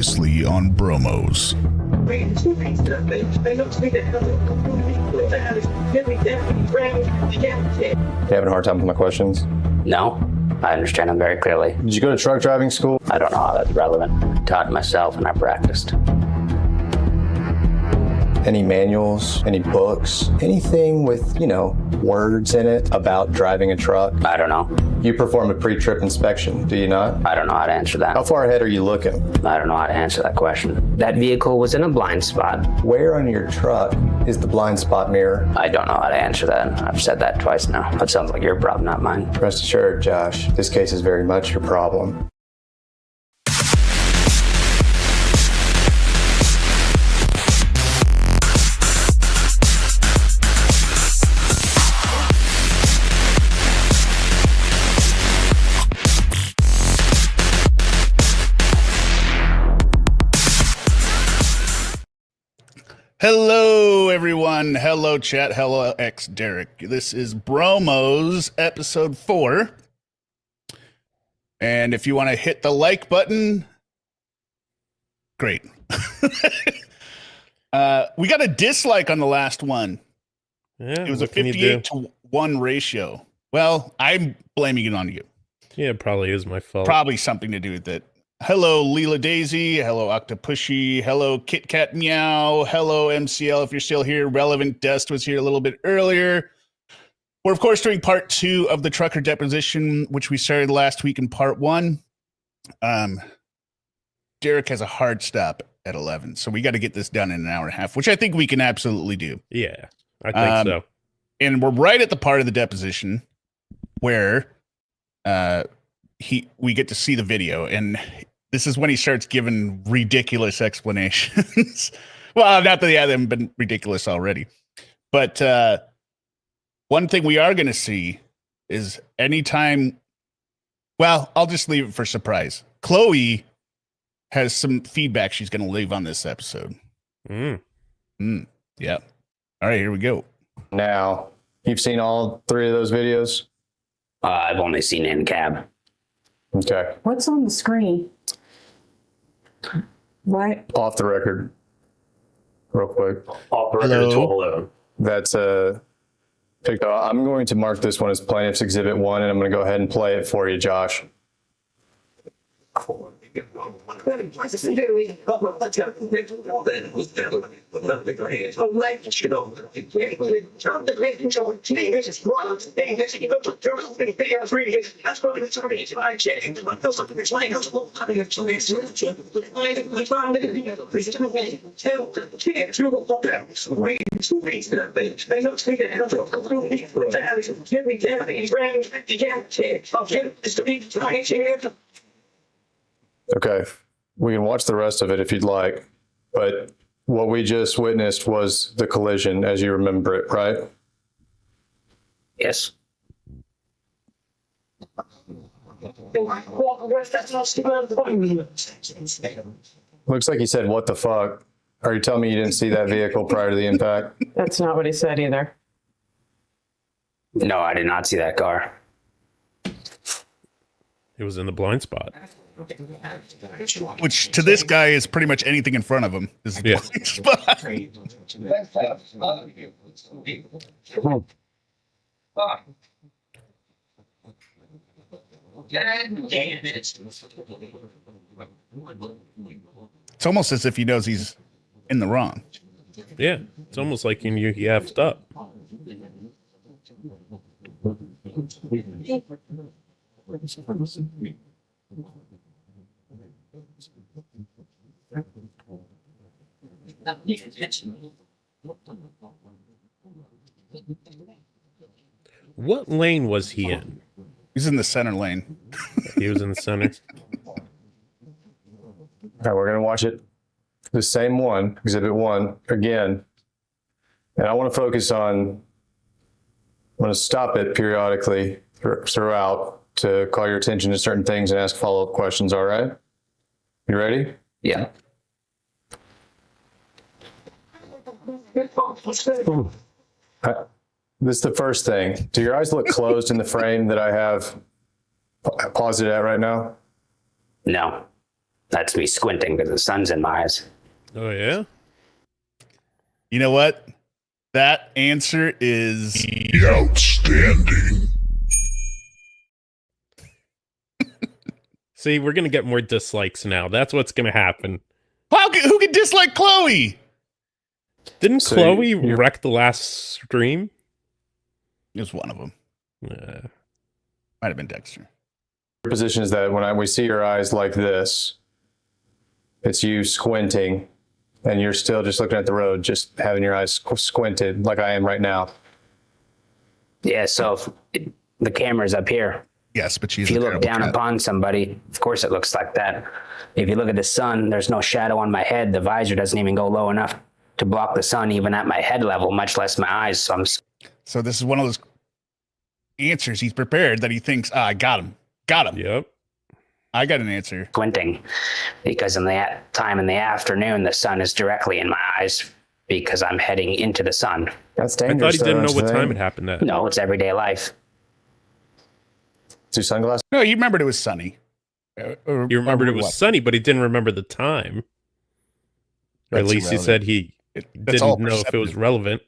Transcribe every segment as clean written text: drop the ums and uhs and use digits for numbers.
previously on Bromos. You having a hard time with my questions? No, I understand them very clearly. Did you go to truck driving school? I don't know how that's relevant. I taught myself and I practiced. Any manuals, any books, anything with, words in it about driving a truck? I don't know. You perform a pre-trip inspection, do you not? I don't know how to answer that. How far ahead are you looking? I don't know how to answer that question. That vehicle was in a blind spot. Where on your truck is the blind spot mirror? I don't know how to answer that. I've said that twice now. That sounds like your problem, not mine. Rest assured, Josh, this case is very much your problem. Hello, everyone. Hello, chat. Hello, Derek. This is Bromos, episode 4. And if you want to hit the like button, great. We got a dislike on the last one. Yeah, it was a 58 to 1 ratio. Well, I'm blaming it on you. Yeah, it probably is my fault. Probably something to do with it. Hello, Leela Daisy. Hello, Octopushy. Hello, Kit Kat Meow. Hello, MCL. If you're still here, Relevant Dust was here a little bit earlier. We're, of course, doing part 2 of the trucker deposition, which we started last week in part 1. Derek has a hard stop at 11, so we got to get this done in an hour and a half, which I think we can absolutely do. Yeah, I think so. And we're right at the part of the deposition where we get to see the video, and this is when he starts giving ridiculous explanations. Well, not that they haven't been ridiculous already, but one thing we are going to see is anytime. Well, I'll just leave it for surprise. Chloe has some feedback she's going to leave on this episode. Yeah. All right, here we go. Now, you've seen all 3 of those videos? I've only seen in cab. Okay. What's on the screen? What? Off the record, real quick. Hello. 1211. That's picked up. I'm going to mark this one as Plaintiff's Exhibit 1, and I'm going to go ahead and play it for you, Josh. Okay, we can watch the rest of it if you'd like, but what we just witnessed was the collision as you remember it, right? Yes. Looks like he said, "What the fuck?" Are you telling me you didn't see that vehicle prior to the impact? That's not what he said either. No, I did not see that car. It was in the blind spot. Which to this guy is pretty much anything in front of him. Is Yeah. spot. It's almost as if he knows he's in the wrong. Yeah, it's almost like you effed up. What lane was he in? He's in the center lane. He was in the center. All right, we're going to watch it. The same one, Exhibit 1, again. And I want to focus on, I'm going to stop it periodically throughout to call your attention to certain things and ask follow-up questions, all right? You ready? Yeah. This is the first thing. Do your eyes look closed in the frame that I have paused it at right now? No. That's me squinting because the sun's in my eyes. Oh yeah. You know what? That answer is Outstanding. See, we're gonna get more dislikes now. That's what's gonna happen. who can dislike Chloe? Didn't So Chloe you're- wreck the last stream? It was one of them. Might have been Dexter. Your position is that when we see your eyes like this, it's you squinting, and you're still just looking at the road, just having your eyes squinted like I am right now. Yeah, so if the camera's up here. Yes, but she's If you a look terrible down cat. upon somebody, of course it looks like that. If you look at the sun, there's no shadow on my head. The visor doesn't even go low enough to block the sun even at my head level, much less my eyes. So So this is one of those answers he's prepared that he thinks, I got him. Got him. Yep. I got an answer. squinting because in the time in the afternoon, the sun is directly in my eyes because I'm heading into the sun. That's I dangerous. thought he didn't know don't what you time think? it happened at. No, it's everyday life. Do sunglasses? No, he remembered it was sunny. He remembered it was sunny, but he didn't remember the time. Or at That's least he irrelevant. said he That's all didn't know if it was perceptive. relevant.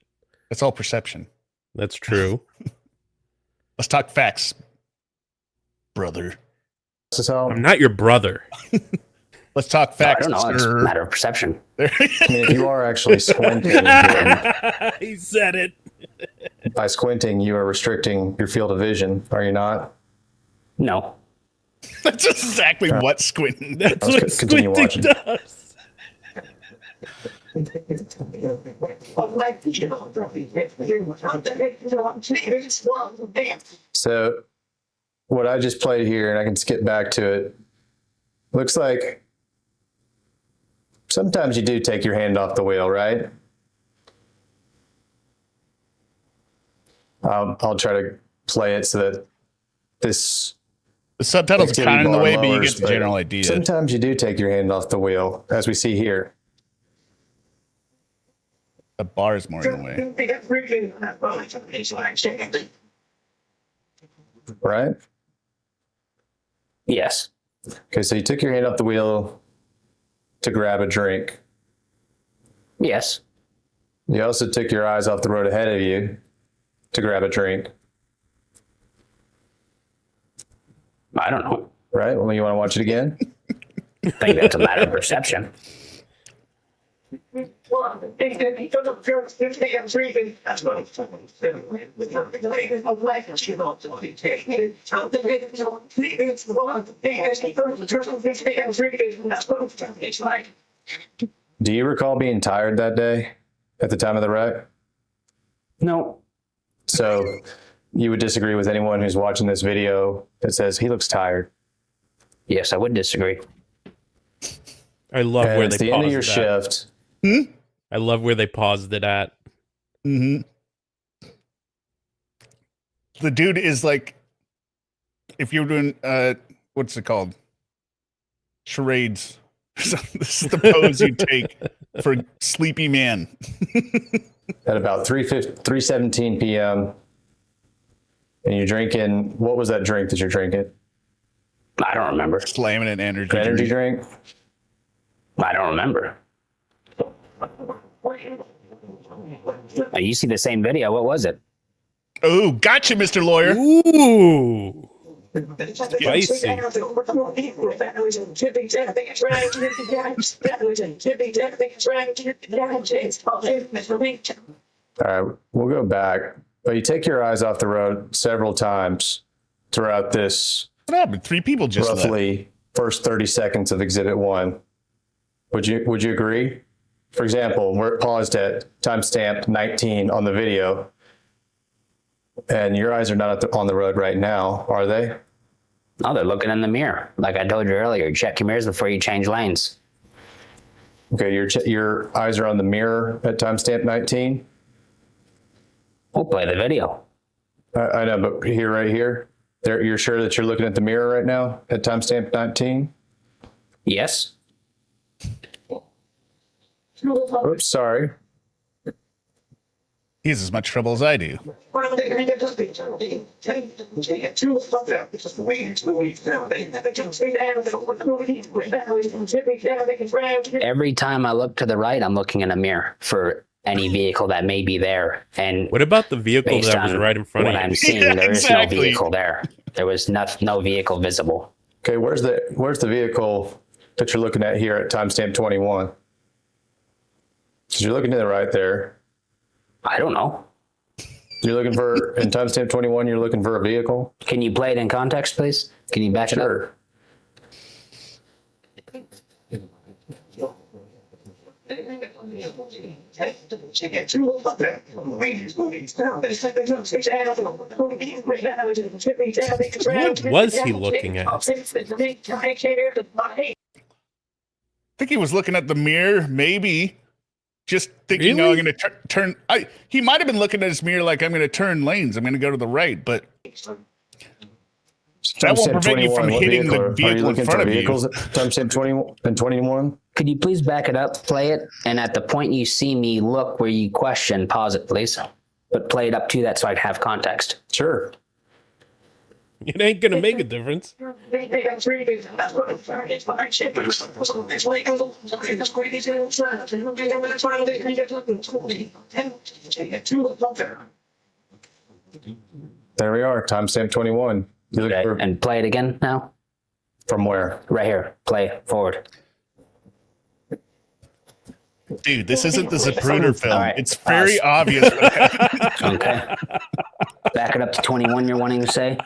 That's all perception. That's true. Let's talk facts, brother. I'm not your brother. Let's talk I facts. don't know. It's a sir. matter of perception. I mean, if you are actually squinting, Jordan, He said it. by squinting, you are restricting your field of vision, are you not? No. That's exactly what squinting. That's Let's what continue squinting watching. does. So, what I just played here, and I can skip back to it, looks like sometimes you do take your hand off the wheel, right? I'll try to play it so that this The subtitles are activity kind of in the bar way, but you lowers, get the general idea. Sometimes you do take your hand off the wheel, as we see here. The bar is more in the way. Right? Yes. Okay, so you took your hand off the wheel to grab a drink. Yes. You also took your eyes off the road ahead of you to grab a drink, I don't know. right? Well, you want to watch it again? I think that's a matter of perception. Do you recall being tired that day at the time of the wreck? No. So you would disagree with anyone who's watching this video that says he looks tired. Yes, I would disagree. I love And where it's they the end of paused your it at. shift. I love where they paused it at. Mm-hmm. The dude is like, if you're doing, what's it called? Charades. So this is the pose you take for sleepy man. At about 3:17 p.m. And you're drinking, what was that drink that you're drinking? I don't remember. Slamming an energy. An energy drink. drink? I don't remember. Oh, you see the same video. What was it? Oh, gotcha, Mr. Lawyer. Ooh. Spicy. All right, we'll go back. But you take your eyes off the road several times throughout this What happened? 3 people just left. roughly first 30 seconds of Exhibit 1. Would you agree? For example, we're paused at timestamp 19 on the video, and your eyes are not on the road right now, are they? Oh, they're looking in the mirror. Like I told you earlier, check your mirrors before you change lanes. Okay, your eyes are on the mirror at timestamp 19. We'll play the video. I know, but here, right here, you're sure that you're looking at the mirror right now at timestamp 19? Yes. Oops, sorry. He has as much trouble as I do. Every time I look to the right, I'm looking in a mirror for any vehicle that may be there. And What about the vehicle based that was on right in front what of you? I'm seeing, Yeah, there is exactly. no vehicle there. There was no vehicle visible. Okay, where's the vehicle that you're looking at here at timestamp 21? Because you're looking to the right there. I don't know. You're looking for, in timestamp 21, you're looking for a vehicle? Can you play it in context, please? Can you back it up? Sure. What was he looking at? I think he was looking at the mirror, maybe just thinking, Really? "Oh, I'm going to turn." He might have been looking at his mirror like, "I'm going to turn lanes. I'm going to go to the right," but that won't Timestamp prevent you from what hitting the are you vehicle in looking front for of you. vehicles at timestamp 20 and 21? Could you please back it up, play it, and at the point you see me look where you question, pause it, please. But play it up to that so I can have context. Sure. It ain't gonna make a difference. There we are, timestamp 21. You look Okay, for, and play it again now. from where? Right here. Play forward. Dude, this isn't the Zapruder film. All right, It's very pause. obvious. what happened. Okay. Back it up to 21, you're wanting to say?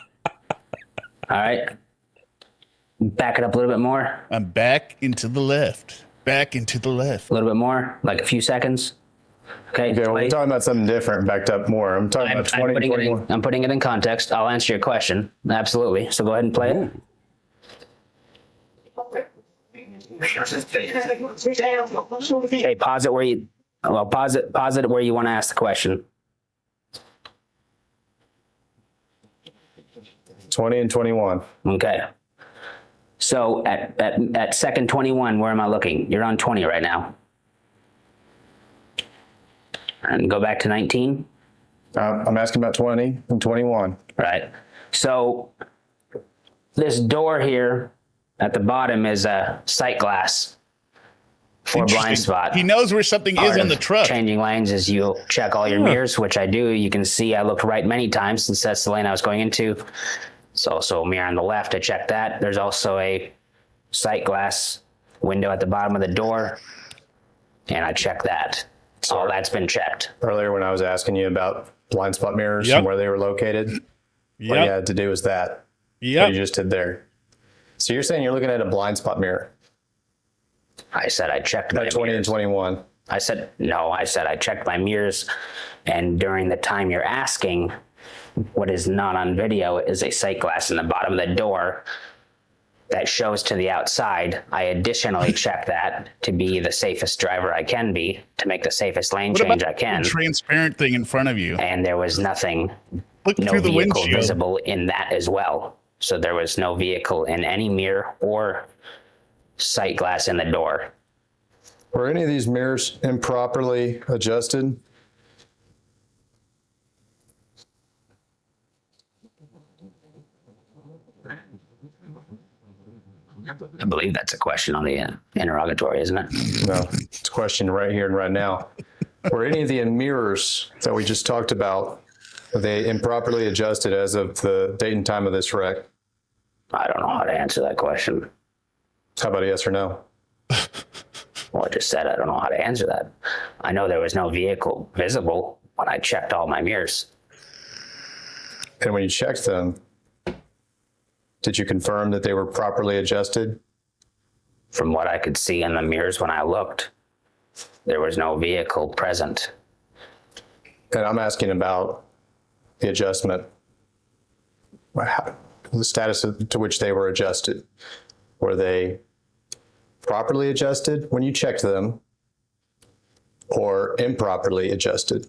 All right. Back it up a little bit more. I'm back into the left. Back into the left. A little bit more, like a few seconds. Okay. Okay, well, play. we're talking about something different, backed up more. I'm talking about 20 and 21. I'm putting it in context. I'll answer your question. Absolutely. So go ahead and play it. Okay, pause it where you, well, pause it where you want to ask the question. 20 and 21. Okay. So at second 21, where am I looking? You're on 20 right now. And go back to 19. I'm asking about 20 and 21. Right. So this door here at the bottom is a sight glass for a blind Interesting. spot. He knows where something is Part in the of truck. Changing lanes is you check all your mirrors, which I do. You can see I looked right many times since that's the lane I was going into. It's also a mirror on the left. I checked that. There's also a sight glass window at the bottom of the door, and I checked that. All that's been checked. Earlier when I was asking you about blind spot mirrors Yep. and where they were located, what you Yep. had to do was that. What Yep. you just did there. So you're saying you're looking at a blind spot mirror I said I checked my at 20 and mirrors. 21. I said, no, I said I checked my mirrors, and during the time you're asking, what is not on video is a sight glass in the bottom of the door that shows to the outside. I additionally checked that to be the safest driver I can be, to make the safest lane What change about I can. the transparent thing in front of you? And there was nothing, Look no through the vehicle windshield. visible in that as well. So there was no vehicle in any mirror or sight glass in the door. Were any of these mirrors improperly adjusted? I believe that's a question on the interrogatory, isn't it? No, it's a question right here and right now. Were any of the mirrors that we just talked about, were they improperly adjusted as of the date and time of this wreck? I don't know how to answer that question. How about a yes or no? Well, I just said I don't know how to answer that. I know there was no vehicle visible when I checked all my mirrors. And when you checked them, did you confirm that they were properly adjusted? From what I could see in the mirrors when I looked, there was no vehicle present. And I'm asking about the adjustment, the status to which they were adjusted. Were they properly adjusted when you checked them, or improperly adjusted?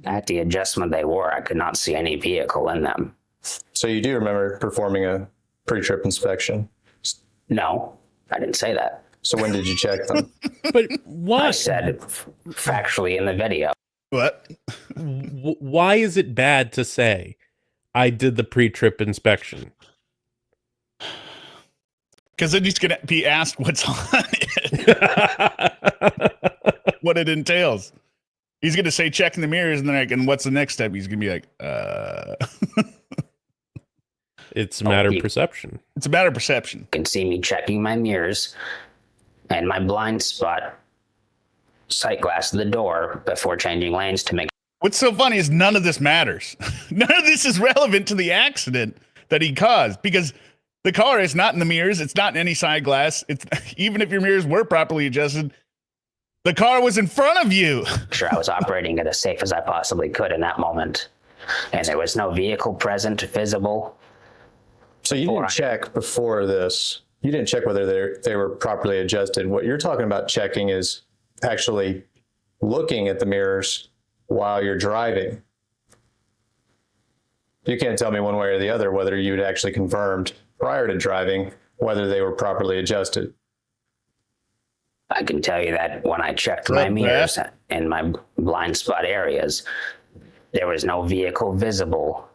At the adjustment they were, I could not see any vehicle in them. So you do remember performing a pre-trip inspection? No, I didn't say that. So when did you check them? But why? I said factually in the video. What? Why is it bad to say I did the pre-trip inspection? Because then he's going to be asked what's on it, what it entails. He's going to say checking the mirrors, and then like, and what's the next step? He's going to be like, It's a matter of perception. It's a matter of perception. You can see me checking my mirrors and my blind spot sight glass of the door before changing lanes to make. What's so funny is none of this matters. None of this is relevant to the accident that he caused, because the car is not in the mirrors. It's not in any side glass. It's even if your mirrors were properly adjusted, the car was in front of you. Sure, I was operating it as safe as I possibly could in that moment, and there was no vehicle present, visible. So you didn't check before this. You didn't check whether they were properly adjusted. What you're talking about checking is actually looking at the mirrors while you're driving. You can't tell me one way or the other whether you'd actually confirmed prior to driving whether they were properly adjusted. I can tell you that when I checked my mirrors in my blind spot areas, there was no vehicle visible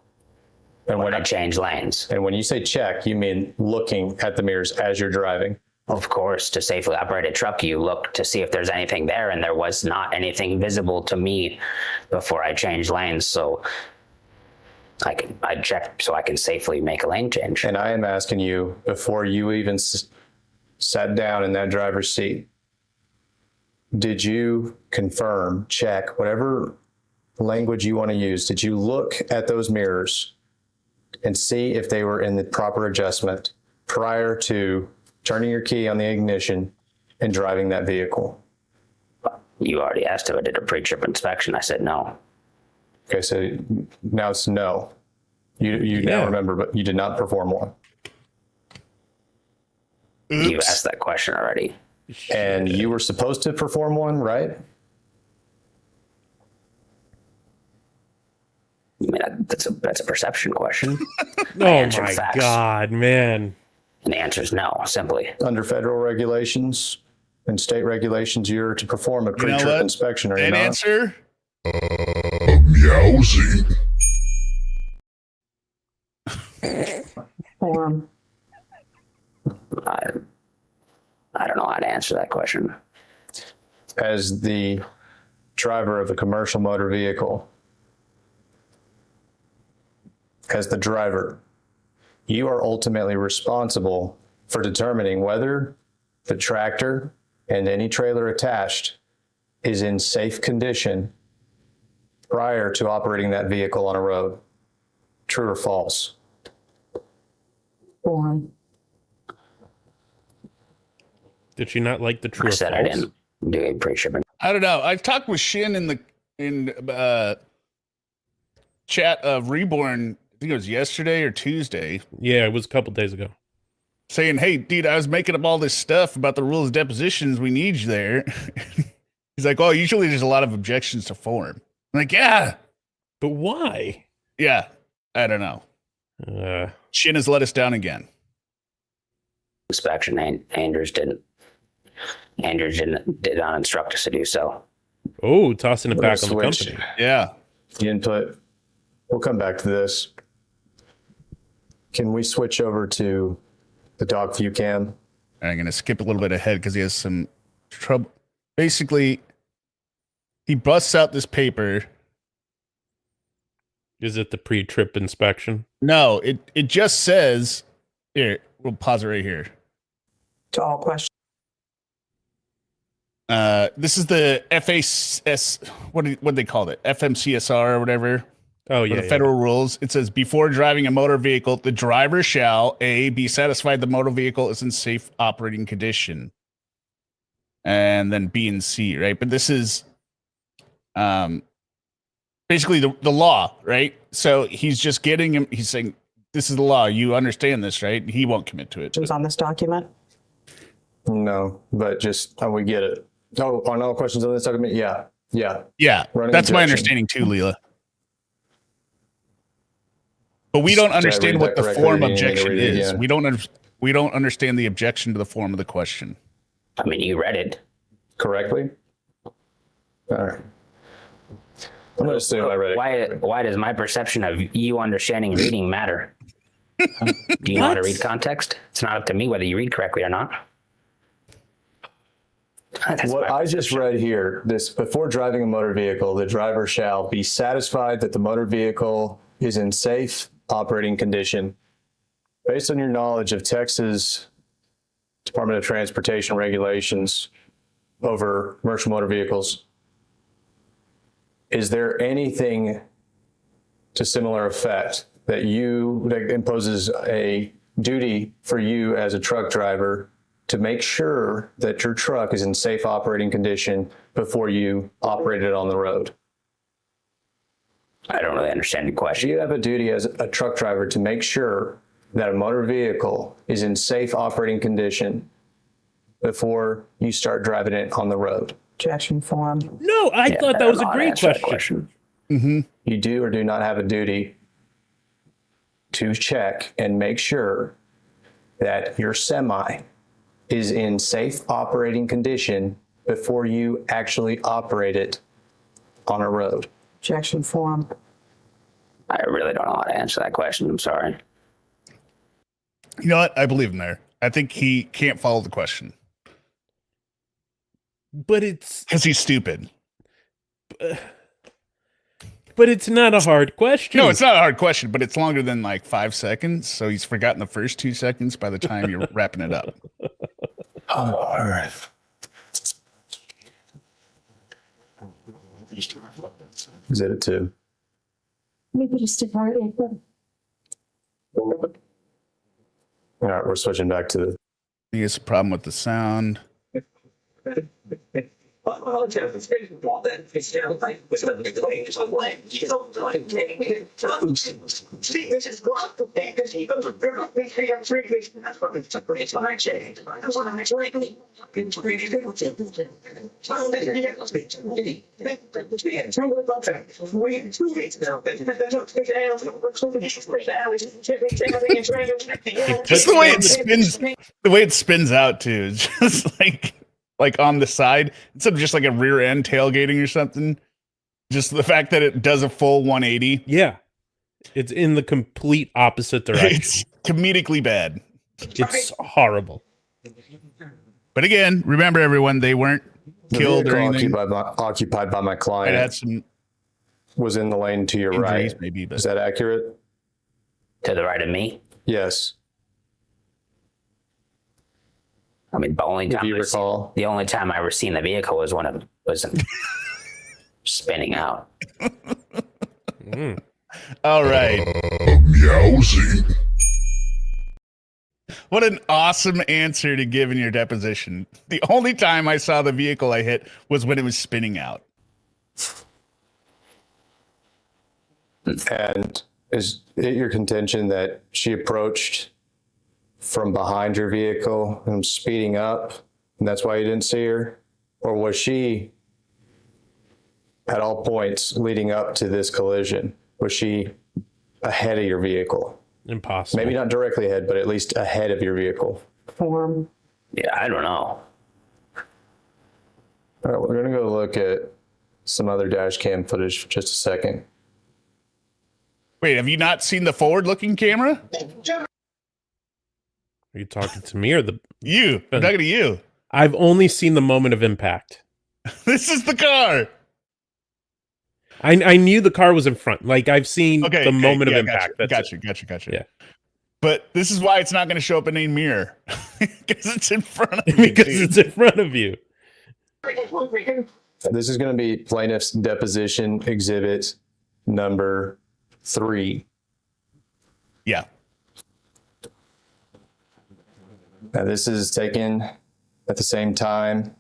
when I changed lanes. And when you say check, you mean looking at the mirrors as you're driving? Of course, to safely operate a truck, you look to see if there's anything there, and there was not anything visible to me before I changed lanes. So I checked so I can safely make a lane change. And I am asking you, before you even sat down in that driver's seat, did you confirm, check, whatever language you want to use, did you look at those mirrors and see if they were in the proper adjustment prior to turning your key on the ignition and driving that vehicle? You already asked if I did a pre-trip inspection. I said no. Okay, so now it's no. You now remember, but you did not perform one. Oops. You asked that question already. And you were supposed to perform one, right? I mean, that's a perception question. Oh my God, man. And the answer is no, simply. Under federal regulations and state regulations, you're to perform a pre-trip inspection, are you That not? answer? Meowsing. Form. I don't know how to answer that question. As the driver of a commercial motor vehicle, as the driver, you are ultimately responsible for determining whether the tractor and any trailer attached is in safe condition prior to operating that vehicle on a road. True or false? Form. Did she not like the true I or said false? I didn't do a pre-trip. I don't know. I've talked with Shin in the chat of Reborn. I think it was yesterday or Tuesday. Yeah, it was a couple days ago. Saying, "Hey, dude, I was making up all this stuff about the rules of depositions. We need you there." He's like, "Oh, usually there's a lot of objections to form." I'm like, "Yeah, But why? yeah, I don't know." Shin has let us down again. Inspection. Andrews did not instruct us to do so. Oh, tossing it We're back gonna on the switch. company. Yeah. The input. We'll come back to this. Can we switch over to the dog view cam? I'm going to skip a little bit ahead because he has some trouble. Basically, he busts out this paper. Is it the pre-trip inspection? No, it just says, here, we'll pause it right here. To all questions. This is the FAS, what they called it? FMCSR or whatever. Oh, For yeah. the federal rules. It says, before driving a motor vehicle, the driver shall, A, be satisfied the motor vehicle is in safe operating condition. And then B and C, right? But this is basically the law, right? So he's just getting him, he's saying, this is the law. You understand this, right? He won't commit to it. Was on this document. No, but just we get it. Oh, on all questions on this document? Yeah. Yeah. Yeah, Running that's my objection. understanding too, Leela. But we don't Should I understand read what that the correctly? form Do you need me to objection read it is. again? We don't we don't understand the objection to the form of the question. I mean, you read it. Correctly? All right. I'm going to assume I read it. Why does my perception of you understanding reading matter? Do you know how to read context? It's not up to me whether you read correctly or not. What I just read here, this before driving a motor vehicle, the driver shall be satisfied that the motor vehicle is in safe operating condition. Based on your knowledge of Texas Department of Transportation regulations over commercial motor vehicles, is there anything to similar effect that imposes a duty for you as a truck driver to make sure that your truck is in safe operating condition before you operate it on the road? I don't really understand the Do question. you have a duty as a truck driver to make sure that a motor vehicle is in safe operating condition before you start driving it on the road? Objection form. No, I thought that was a great Answer that question. You do or do not have a duty to check and make sure that your semi is in safe operating condition before you actually operate it on a road. Objection form. I really don't know how to answer that question. I'm sorry. You know what? I believe him there. I think he can't follow the question But it's because he's stupid. but it's not a hard question. No, it's not a hard question, but it's longer than like 5 seconds. So he's forgotten the first 2 seconds by the time you're wrapping it up. Oh, all right. Is it a 2? Maybe just a part of it. All right, we're switching back to the. He has a problem with the sound. Just the way it spins, the way it spins out too. It's just like on the side instead of just like a rear end tailgating or something. Just the fact that it does a full 180. Yeah. It's in the complete opposite direction. It's comedically bad. It's horrible. But again, remember everyone, they weren't killed or anything. Occupied by my It client. had some Was in the lane to your injuries, right. maybe, but Is that accurate? To the right of me. Yes. I mean, the only If time you recall. the only time I ever seen the vehicle was when it was spinning out. all right. Meowsing. What an awesome answer to give in your deposition. The only time I saw the vehicle I hit was when it was spinning out. And is it your contention that she approached from behind your vehicle and speeding up, and that's why you didn't see her? Or was she, at all points leading up to this collision, was she ahead of your vehicle? Impossible. Maybe not directly ahead, but at least ahead of your vehicle. Form. Yeah, I don't know. All right, we're going to go look at some other dash cam footage for just a second. Wait, have you not seen the forward-looking camera? Are you talking to me or the... You. I'm talking to you. I've only seen the moment of impact. This is the car. I knew the car was in front. Like, I've seen the moment of impact. Gotcha. Yeah. But this is why it's not going to show up in a mirror. Because it's in front of you. Because dude. it's in front of you. This is going to be plaintiff's deposition exhibit number 3. Yeah. Now, this is taken at the same time.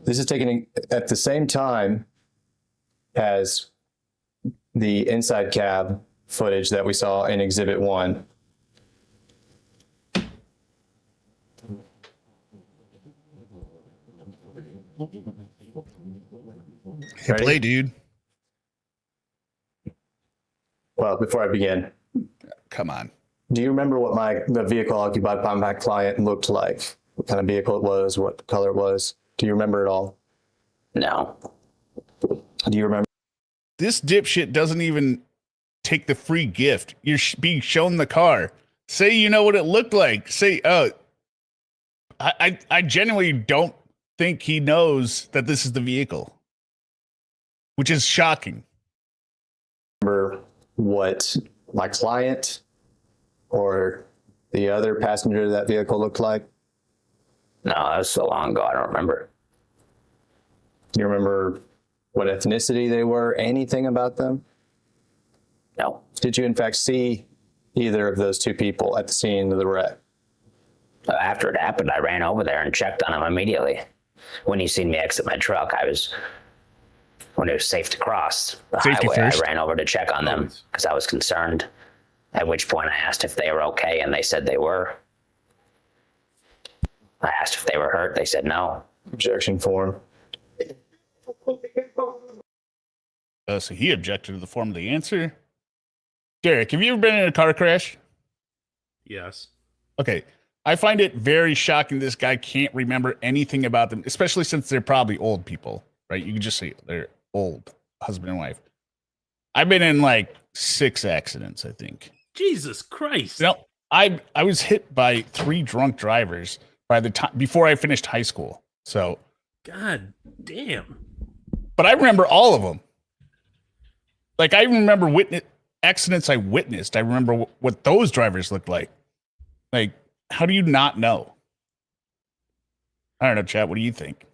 This is taken at the same time as the inside cab footage that we saw in Exhibit 1. Hit play, dude. Well, before I begin, Come on. do you remember what the vehicle occupied by my client looked like? What kind of vehicle it was? What color it was? Do you remember it all? No. Do you remember? This dipshit doesn't even take the free gift. You're being shown the car. Say you know what it looked like. Say, I genuinely don't think he knows that this is the vehicle, which is shocking. Remember what my client or the other passenger of that vehicle looked like? No, that was so long ago. I don't remember. Do you remember what ethnicity they were? Anything about them? No. Did you in fact see either of those two people at the scene of the wreck? After it happened, I ran over there and checked on him immediately. When you seen me exit my truck, when it was safe to cross the Safety highway, first. I ran over to check on them because I was concerned. At which point I asked if they were okay, and they said they were. I asked if they were hurt. They said no. Objection form. So he objected to the form of the answer. Derek, have you ever been in a car crash? Yes. Okay. I find it very shocking this guy can't remember anything about them, especially since they're probably old people, right? You can just say they're old, husband and wife. I've been in like 6 accidents, I think. Jesus Christ. You know, I was hit by 3 drunk drivers by the time before I finished high school. So, God damn. but I remember all of them. Like I remember accidents I witnessed. I remember what those drivers looked like. Like, how do you not know? I don't know, chat. What do you think?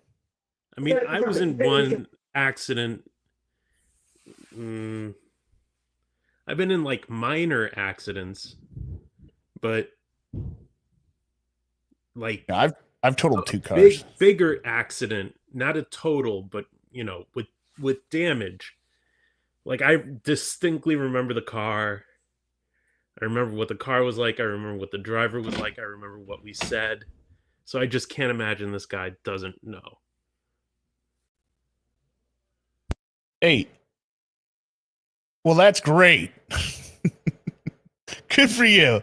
I mean, I was in one accident. I've been in like minor accidents, but like I've totaled 2 cars. bigger accident, not a total, but with damage. Like I distinctly remember the car. I remember what the car was like. I remember what the driver was like. I remember what we said. So I just can't imagine this guy doesn't know. Hey. Well, that's great. Good for you.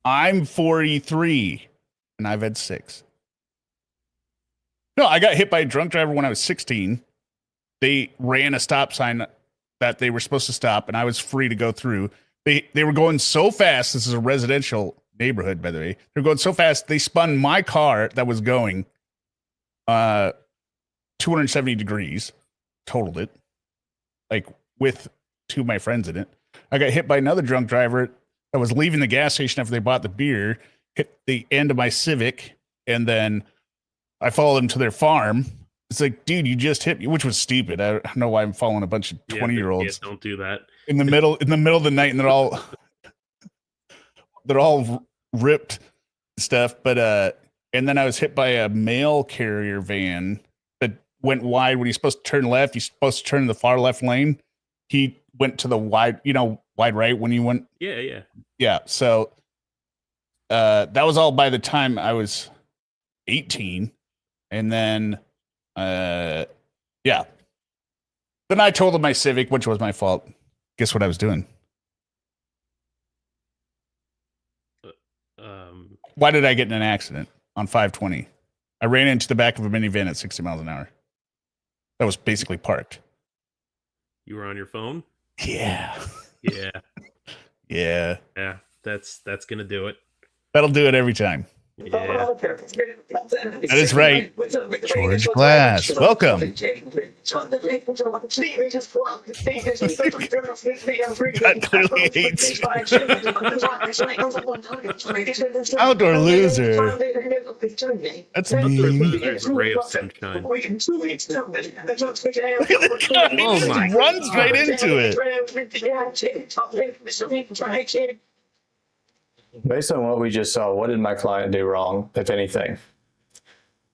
I'm 43 and I've had 6. No, I got hit by a drunk driver when I was 16. They ran a stop sign that they were supposed to stop and I was free to go through. They were going so fast. This is a residential neighborhood, by the way. They're going so fast. They spun my car that was going 270 degrees, totaled it, like with 2 of my friends in it. I got hit by another drunk driver that was leaving the gas station after they bought the beer, hit the end of my Civic, and then I followed them to their farm. It's like, dude, you just hit me, which was stupid. I don't know why I'm following a bunch of 20-year-olds. Don't do that. In the middle of the night, and they're all ripped stuff. But and then I was hit by a mail carrier van that went wide when he's supposed to turn left. He's supposed to turn in the far left lane. He went to the wide right when you went. Yeah. So that was all by the time I was 18, and then yeah. Then I totaled my Civic, which was my fault. Guess what I was doing? Why did I get in an accident on 520? I ran into the back of a minivan at 60 miles an hour. That was basically parked. You were on your phone? Yeah. Yeah. Yeah. Yeah. That's gonna do it. That'll do it every time. Yeah. That is right. George Glass, welcome. God clearly hates you. Outdoor loser. That's me. There's a ray of sunshine. Oh my! Runs right into it. Based on what we just saw, what did my client do wrong, if anything?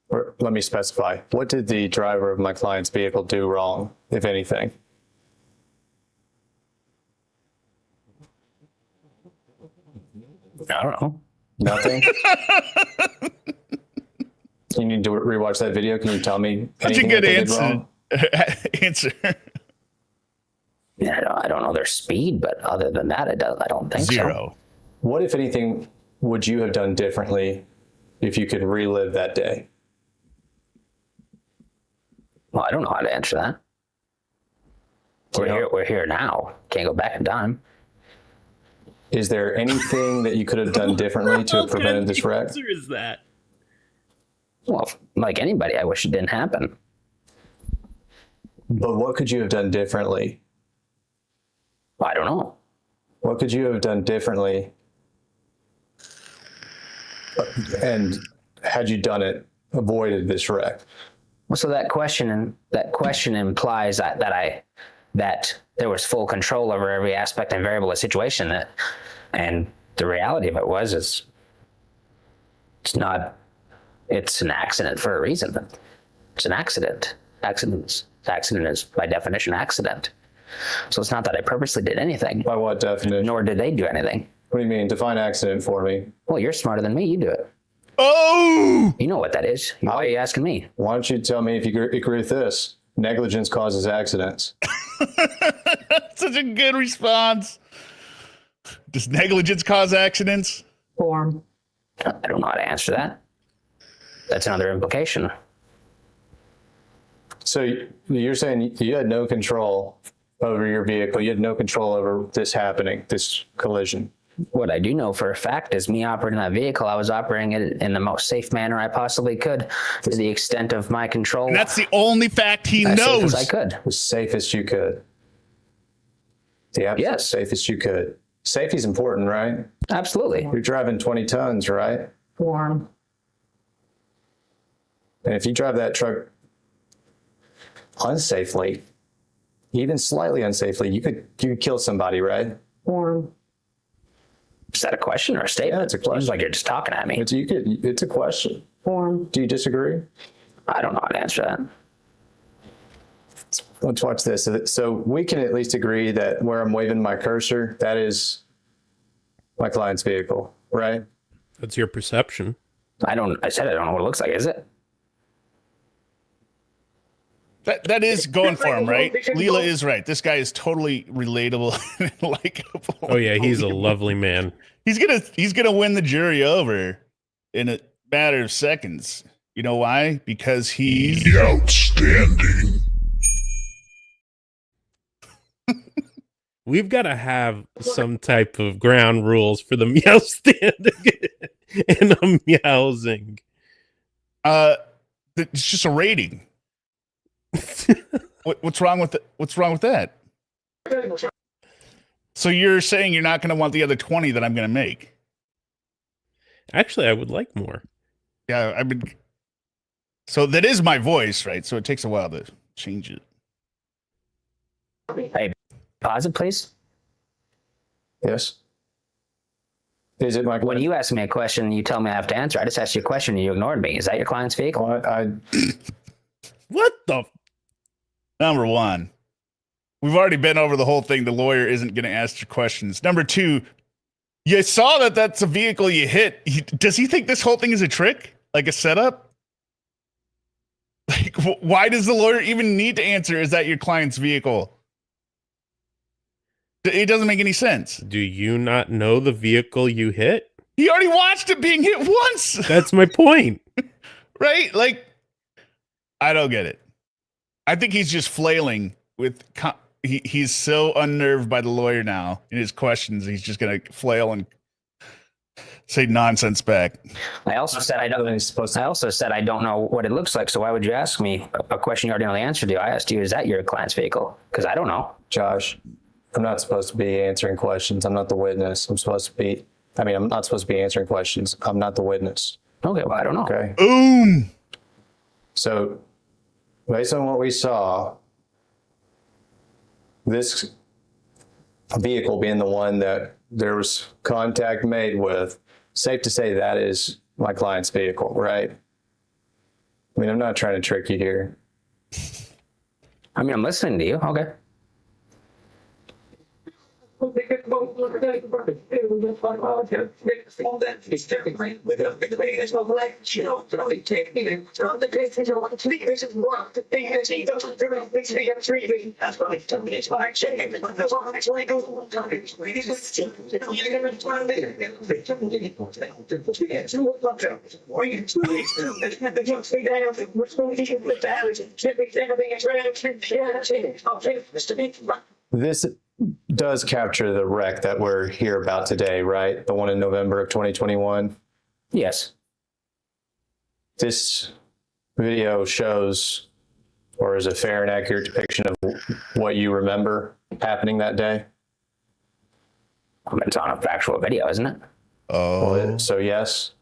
Or let me specify. What did the driver of my client's vehicle do wrong, if anything? I don't know. Nothing? You need to rewatch that video. Can you tell me That's a anything good that they did answer. wrong? Answer. I don't know their speed, but other than that, I don't think so. Zero. What, if anything, would you have done differently if you could relive that day? Well, I don't know how to answer that. We're here now. Can't go back in time. Is there anything that you could have done differently to have prevented this wreck? What answer is that? Well, like anybody, I wish it didn't happen. But what could you have done differently? Well, I don't know. What could you have done differently? And had you done it, avoided this wreck? Well, so that question implies that there was full control over every aspect and variable of the situation. And the reality of it is it's an accident for a reason. It's an accident. Accident is by definition accident. So it's not that I purposely did anything. By what definition? Nor did they do anything. What do you mean? Define accident for me. Well, you're smarter than me. You do it. Oh! You know what that is. Why are you asking me? Why don't you tell me if you agree with this? Negligence causes accidents. Such a good response. Does negligence cause accidents? Form. I don't know how to answer that. That's another implication. So you're saying you had no control over your vehicle. You had no control over this happening, this collision. What I do know for a fact is me operating that vehicle, I was operating it in the most safe manner I possibly could to the extent of my control. And that's the only fact he as safe knows. as I could. As safe as you could. The absolute Yes. safest you could. Safety's important, right? Absolutely. You're driving 20 tons, right? Form. And if you drive that truck unsafely, even slightly unsafely, you could kill somebody, right? Form. Is that a question or a statement? Yeah, it's a It seems question. like you're just talking at me. It's a question. Form. Do you disagree? I don't know how to answer that. Let's watch this. So we can at least agree that where I'm waving my cursor, that is my client's vehicle, right? That's your perception. I said I don't know what it looks like, is it? That is going for him, right? Leela is right. This guy is totally relatable and likable. Oh yeah, he's a lovely man. He's gonna win the jury over in a matter of seconds. You know why? Because he's Outstanding. We've got to have some type of ground rules for the meow standing and a meowsing. it's just a rating. What's wrong with it? What's wrong with that? So you're saying you're not going to want the other 20 that I'm going to make? Actually, I would like more. Yeah, I've been. So that is my voice, right? So it takes a while to change it. Hey, pause it, please. Yes. Is it my When you ask me a question, you tell me I have to answer. I just asked you a question and you ignored me. Is that your client's vehicle? What the? Number one, we've already been over the whole thing. The lawyer isn't going to ask you questions. Number two, you saw that that's a vehicle you hit. Does he think this whole thing is a trick? Like a setup? Like, why does the lawyer even need to answer, is that your client's vehicle? It doesn't make any sense. Do you not know the vehicle you hit? He already watched it being hit once. That's my point. Right? Like, I don't get it. I think he's just flailing with, he's so unnerved by the lawyer now in his questions. He's just going to flail and say nonsense back. I also said I don't know what it looks like. So why would you ask me a question you already know the answer to? I asked you, is that your client's vehicle? Because I don't know. Josh, I'm not supposed to be answering questions. I'm not the witness. I'm not supposed to be answering questions. I'm not the witness. Okay, well, I don't know. Okay. Boom. So based on what we saw, this vehicle being the one that there was contact made with, safe to say that is my client's vehicle, right? I mean, I'm not trying to trick you here. I mean, I'm listening to you. Okay. This does capture the wreck that we're here about today, right? The one in November of 2021. Yes. This video shows, or is a fair and accurate depiction of what you remember happening that day? It's on a factual video, isn't it? Oh, So yes.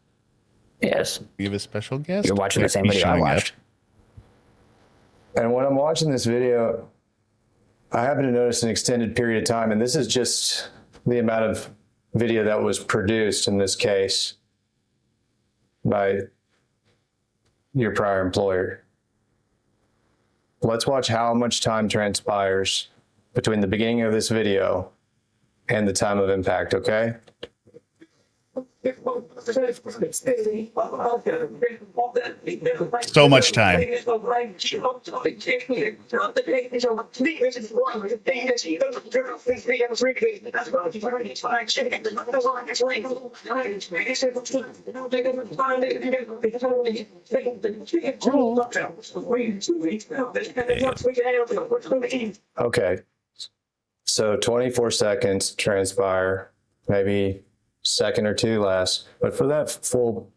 Yes. we have a special guest. You're watching the same He's video I showing up. watched. And when I'm watching this video, I happen to notice an extended period of time, and this is just the amount of video that was produced in this case by your prior employer. Let's watch how much time transpires between the beginning of this video and the time of impact, okay? So much time. Okay. So 24 seconds transpire, maybe second or two less. But for that full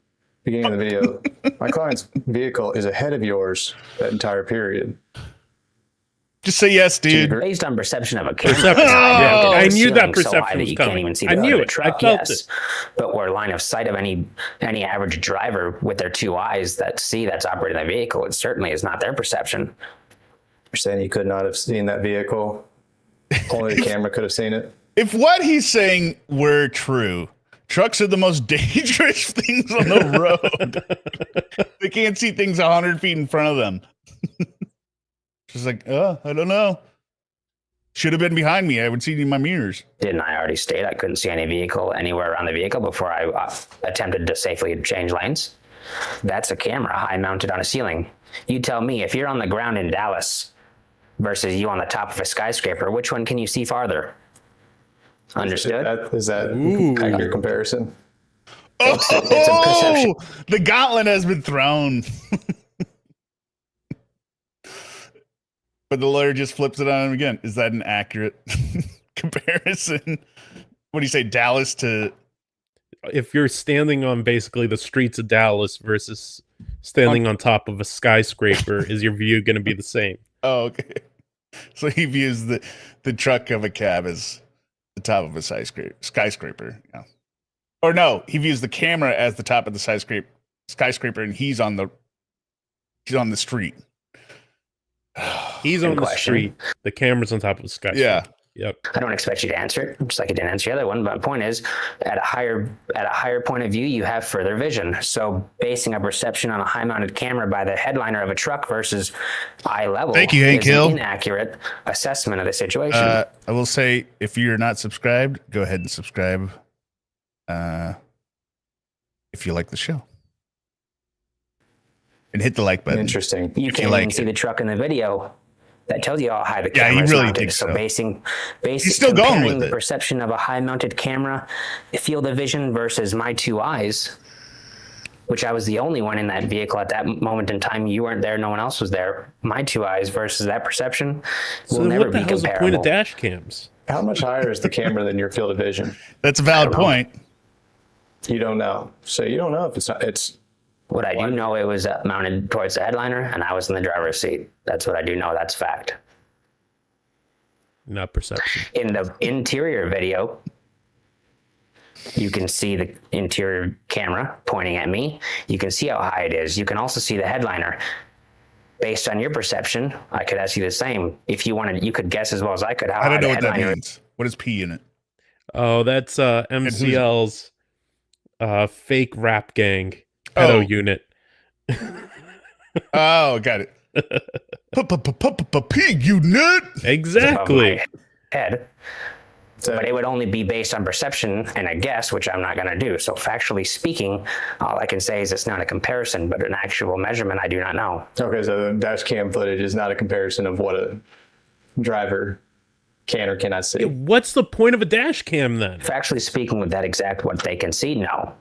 beginning of the video, my client's vehicle is ahead of yours that entire period. Just say yes, dude. Based on perception of a camera, Perception. Yeah, I knew that ceiling so high perception that was you can't coming. even see I the knew hood of it. the I truck, felt yes. it. But where line of sight of any average driver with their two eyes that see that's operating the vehicle, it certainly is not their perception. You're saying you could not have seen that vehicle? Only the camera could have seen it? If what he's saying were true, trucks are the most dangerous things on the road. They can't see things 100 feet in front of them. She's like, I don't know. Should have been behind me. I would see it in my mirrors. Didn't I already state I couldn't see any vehicle anywhere around the vehicle before I attempted to safely change lanes? That's a camera high mounted on a ceiling. You tell me, if you're on the ground in Dallas versus you on the top of a skyscraper, which one can you see farther? Understood? Is that Ooh. accurate comparison? It's a perception. The gauntlet has been thrown. But the lawyer just flips it on him again. Is that an accurate comparison? What do you say, Dallas to... If you're standing on basically the streets of Dallas versus standing on top of a skyscraper, is your view going to be the same? Oh, okay. So he views the truck of a cab as the top of a skyscraper. Yeah. Or no, he views the camera as the top of the skyscraper, and he's on the street. He's Good on the question. street. The camera's on top of the skyscraper. Yeah. Yep. I don't expect you to answer it, just like you didn't answer the other one. But my point is, at a higher point of view, you have further vision. So basing a perception on a high-mounted camera by the headliner of a truck versus eye level Thank you, Hank is an Hill. inaccurate assessment of the situation. I will say, if you're not subscribed, go ahead and subscribe. If you like the show, and hit the like button. Interesting. You if can't you like even see it. the truck in the video. That tells you how high the Yeah, he camera is really mounted. thinks so. Basing He's still going comparing with the it. perception of a high-mounted camera, field of vision versus my two eyes, which I was the only one in that vehicle at that moment in time. You weren't there. No one else was there. My two eyes versus that perception will So then never what the be hell's the point comparable. of dash cams? How much higher is the camera than your field of vision? That's a valid I don't know. point. You don't know. So you don't know if it's What I do know, it was mounted towards the headliner, and I was in the driver's seat. That's what I do know. That's fact. Not perception. In the interior video, you can see the interior camera pointing at me. You can see how high it is. You can also see the headliner. Based on your perception, I could ask you the same. If you wanted, you could guess as well as I could how I high don't know the what that headliner means. What is P in it? Oh, that's MCL's fake rap gang Oh. pedo unit. Oh, got it. Pig, you nut. above Exactly. my head. But it would only be based on perception and a guess, which I'm not going to do. So factually speaking, all I can say is it's not a comparison, but an actual measurement, I do not know. Okay, so the dash cam footage is not a comparison of what a driver can or cannot see. Yeah, what's the point of a dash cam then? Factually speaking, with that exact what they can see, no.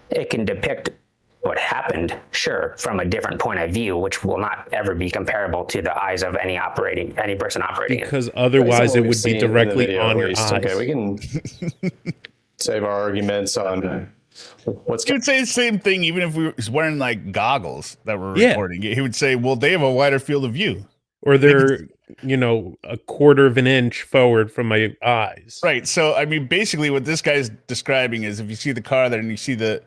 It can depict what happened, sure, from a different point of view, which will not ever be comparable to the eyes of any person operating it. Because otherwise it would be directly on your eyes. Okay, we can save our arguments on what's. He would say the same thing even if we was wearing like goggles that were Yeah. recording it. He would say, well, they have a wider field of view. Or they're, a quarter of an inch forward from my eyes. Right. So, I mean, basically what this guy's describing is if you see the car there and you see the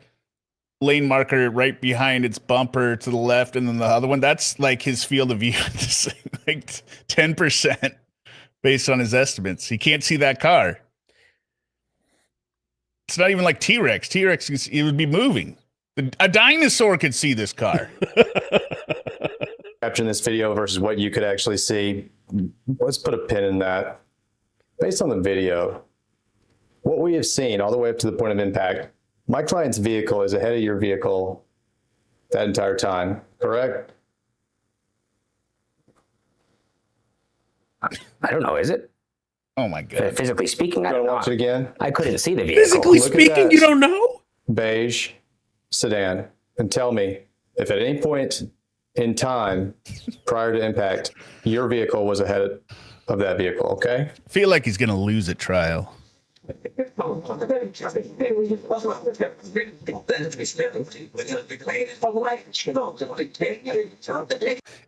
lane marker right behind its bumper to the left and then the other one, that's like his field of view, like 10% based on his estimates. He can't see that car. It's not even like T-Rex. T-Rex, it would be moving. A dinosaur could see this car. Capturing this video versus what you could actually see. Let's put a pin in that. Based on the video, what we have seen all the way up to the point of impact, my client's vehicle is ahead of your vehicle that entire time, correct? I don't know, is it? Oh my God. Physically speaking, I You don't want to know. watch it again? I couldn't see the vehicle. Physically Look at speaking, that. you don't know? Beige sedan, and tell me if at any point in time prior to impact, your vehicle was ahead of that vehicle, okay? I feel like he's going to lose at trial.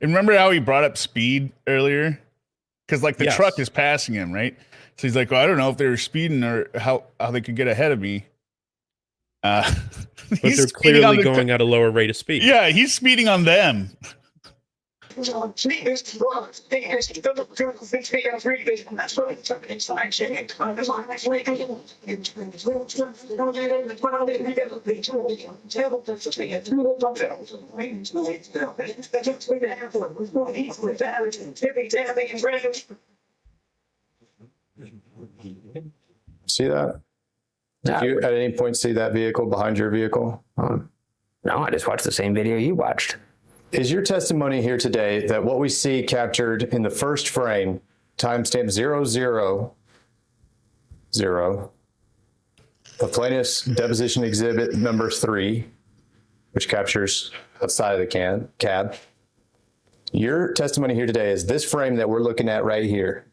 And remember how he brought up speed earlier? Because like the Yes. truck is passing him, right? So he's like, well, I don't know if they were speeding or how they could get ahead of me. But he's they're speeding on clearly the- going at a lower rate of speed. Yeah, he's speeding on them. See that? Did you at any point see that vehicle behind your vehicle? No, I just watched the same video you watched. Is your testimony here today that what we see captured in the first frame, timestamp 000, the plaintiff's deposition exhibit number 3, which captures outside of the cab, your testimony here today is this frame that we're looking at right here,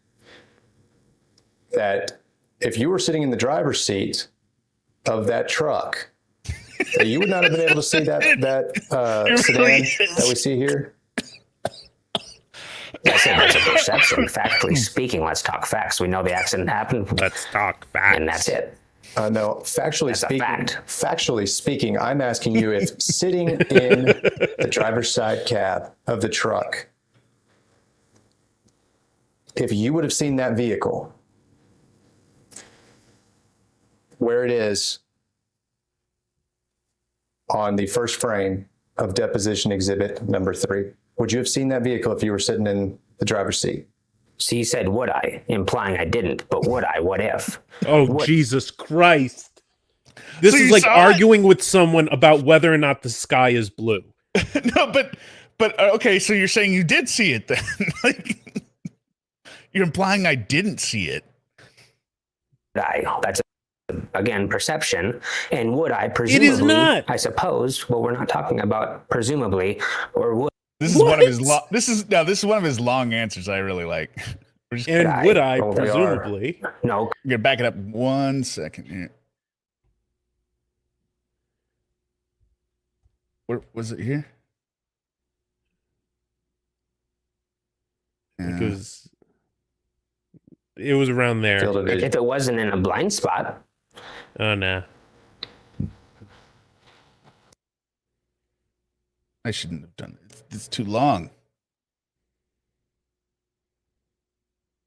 that if you were sitting in the driver's seat of that truck, that you would not have been able to see that sedan that we see here? I said that's a perception. Factually speaking, let's talk facts. We know the accident happened, Let's talk facts. and that's it. No, factually That's a speaking, fact. I'm asking you if sitting in the driver's side cab of the truck, if you would have seen that vehicle where it is on the first frame of deposition exhibit number 3, would you have seen that vehicle if you were sitting in the driver's seat? So you said, would I? Implying I didn't, but would I? What if? Oh, What- Jesus Christ. This So is you like saw it? arguing with someone about whether or not the sky is blue. No, but okay, so you're saying you did see it then? Like, you're implying I didn't see it. That's again perception. And would I? Presumably, It is not. I suppose. Well, we're not talking about presumably or would. This is one of his this is one of his long answers I really like. We're just And I- would I, Oh, they are. presumably? No, gonna back it up 1 second here. Where was it here? Yeah. Because it was around there. Field of vision. if it wasn't in a blind spot, Oh, no. I shouldn't have done it. It's too long.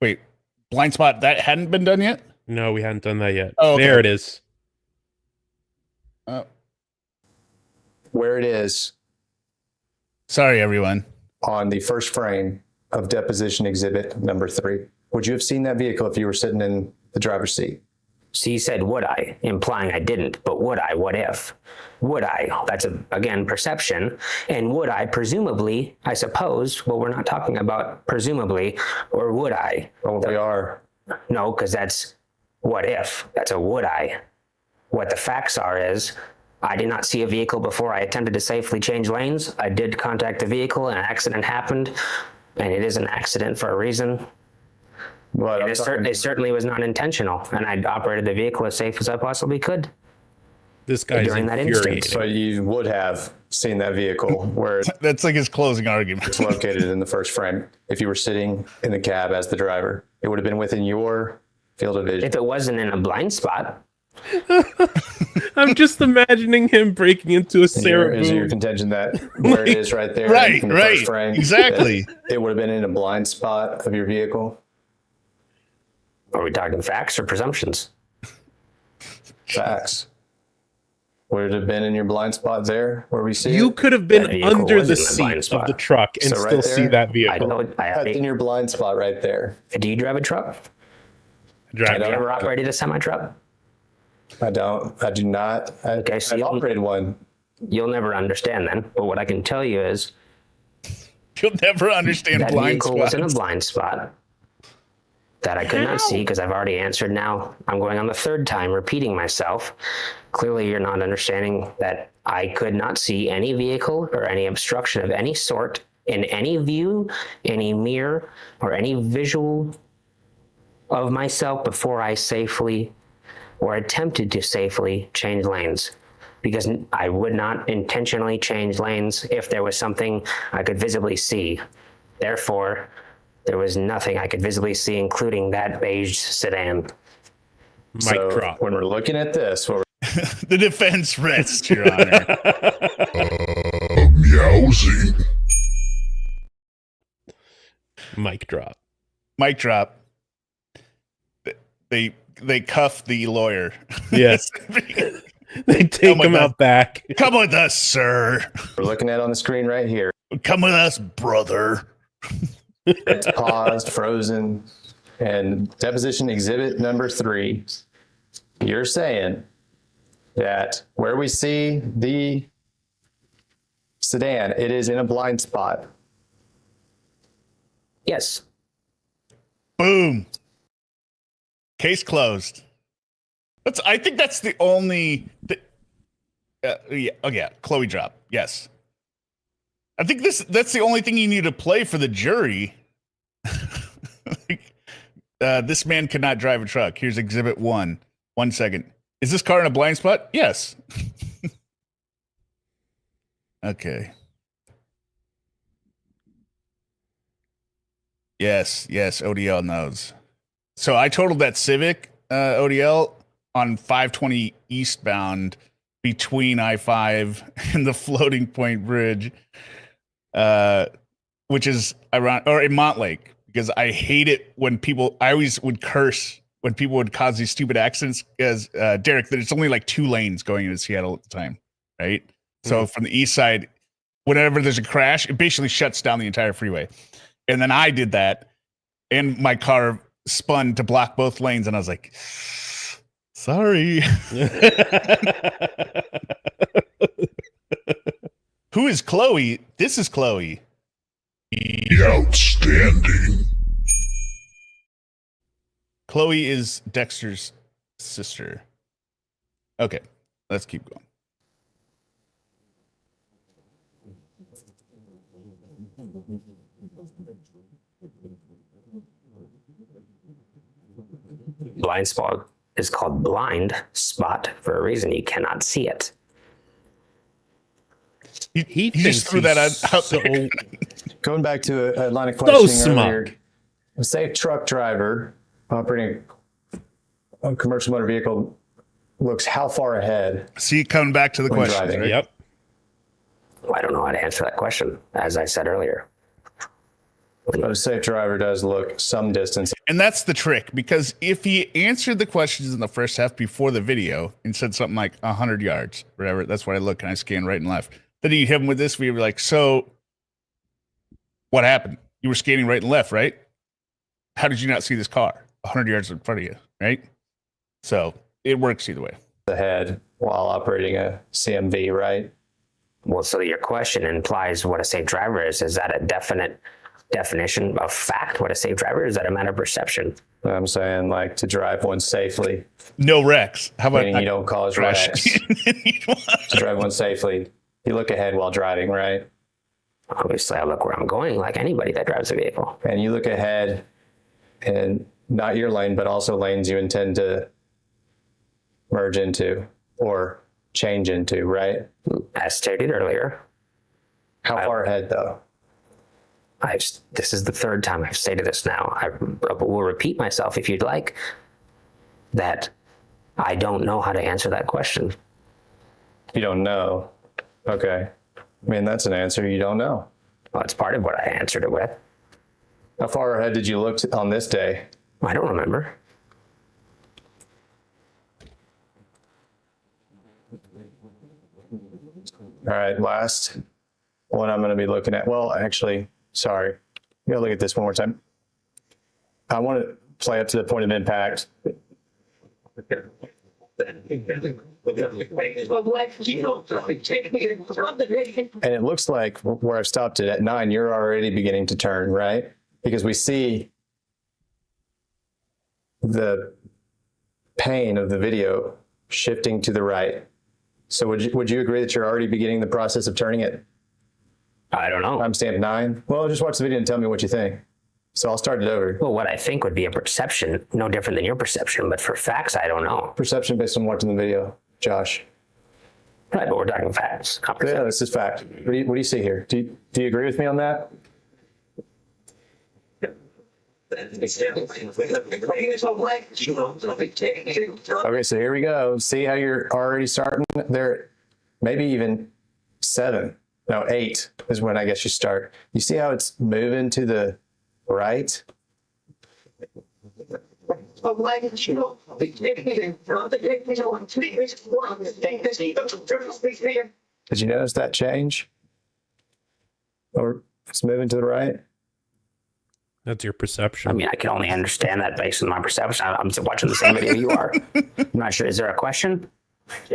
Wait, blind spot that hadn't been done yet? No, we hadn't done that yet. Oh, okay. There it is. Where it is Sorry, everyone. on the first frame of deposition exhibit number 3. Would you have seen that vehicle if you were sitting in the driver's seat. So you said, would I, implying I didn't, but would I, what if? Would I? That's, again, perception. And would I, presumably, I suppose, well, we're not talking about presumably, or would I? Well, we are. No, because that's what if. That's a would I. What the facts are is, I did not see a vehicle before I attempted to safely change lanes. I did contact the vehicle, and an accident happened, and it is an accident for a reason. But And it certainly was not intentional, and I operated the vehicle as safe as I possibly could. This guy's During that infuriating. instance. so you would have seen that vehicle where That's like his closing argument. it's located in the first frame. If you were sitting in the cab as the driver, it would have been within your field of vision. If it wasn't in a blind spot, I'm just imagining him breaking into a Is Sarah your Boone. contention that where it is right there Right, in the right, first frame, exactly. it would have been in a blind spot of your vehicle? are we talking facts or presumptions? Facts. Would it have been in your blind spot there where we see You it? could have That been vehicle under was the in the blind seat of spot. the truck and So right still see there, that I vehicle. know. That's in your blind spot right there. Do you drive a truck? Drive Have you truck. ever operated a semi-truck? I don't. I do not. Okay, so I've you'll- operated one. You'll never understand then. But what I can tell you is You'll never understand that blind vehicle was in a spots. blind spot that I could not see because I've already answered now. I'm going on the third time repeating myself. Clearly, you're not understanding that I could not see any vehicle or any obstruction of any sort in any view, any mirror, or any visual of myself before I safely or attempted to safely change lanes. Because I would not intentionally change lanes if there was something I could visibly see. Therefore, there was nothing I could visibly see, including that beige sedan. Mic So drop. when we're looking at this, what The defense rests, Your Honor. Meowsing. Mic drop. Mic drop. They cuff the lawyer. Yes. They take my him God. out back. Come with us, sir. we're looking at on the screen right here, Come with us, brother. it's paused, frozen, and deposition exhibit number 3. You're saying that where we see the sedan, it is in a blind spot. Yes. Boom. Case closed. I think that's the only. Yeah. Oh yeah. Chloe drop. Yes. I think that's the only thing you need to play for the jury. This man could not drive a truck. Here's exhibit 1. 1 second. Is this car in a blind spot? Yes. Okay. Yes. ODL knows. So I totaled that Civic ODL on 520 eastbound between I-5 and the floating point bridge, which is around, or in Montlake, because I hate it when I always would curse when people would cause these stupid accidents, because Derek, that it's only like 2 lanes going into Seattle at the time, right? So from the east side, whenever there's a crash, it basically shuts down the entire freeway. And then I did that, and my car spun to block both lanes, and I was like, sorry. Who is Chloe? This is Chloe. Outstanding. Chloe is Dexter's sister. Okay, let's keep going. Blind spot is called blind spot for a reason. You cannot see it. He just threw that out there. Going back to a line of questioning smug. earlier, a safe truck driver operating a commercial motor vehicle looks how far ahead? See, coming back to the When question. driving. Right? Yep. Well, I don't know how to answer that question, as I said earlier. But a safe driver does look some distance. And that's the trick, because if he answered the questions in the first half before the video and said something like 100 yards, whatever, that's what I look and I scan right and left. Then you hit him with this, we were like, so what happened? You were scanning right and left, right? How did you not see this car 100 yards in front of you? right? So it works either way. Ahead while operating a CMV, right? Well, so your question implies what a safe driver is. Is that a definite definition of fact, what a safe driver is? Is that a matter of perception? I'm saying like to drive one safely, No wrecks. How about meaning you don't cause crash? wrecks. To drive one safely, you look ahead while driving, right? Obviously, I look where I'm going like anybody that drives a vehicle. And you look ahead and not your lane, but also lanes you intend to merge into or change into, right? As stated earlier, How far ahead though? this is the third time I've stated this now. I will repeat myself if you'd like, that I don't know how to answer that question. You don't know. Okay. I mean, that's an answer. You don't know. Well, it's part of what I answered it with. How far ahead did you look on this day? I don't remember. All right, last one I'm going to be looking at. Well, actually, sorry. You gotta look at this one more time. I want to play up to the point of impact. And it looks like where I've stopped it at 9, you're already beginning to turn, right? Because we see the pane of the video shifting to the right. So would you agree that you're already beginning the process of turning it? I don't know. I'm staying at 9. Well, just watch the video and tell me what you think. So I'll start it over. Well, what I think would be a perception, no different than your perception, but for facts, I don't know. Perception based on watching the video, Josh. Right, but we're talking facts. Not Yeah, perception. this is fact. What do you see here? Do you agree with me on that? Okay, so here we go. See how you're already starting there? Maybe even 7. No, 8 is when I guess you start. You see how it's moving to the right? Did you notice that change? Or it's moving to the right? That's your perception. I mean, I can only understand that based on my perception. I'm watching the same video you are. I'm not sure. Is there a question?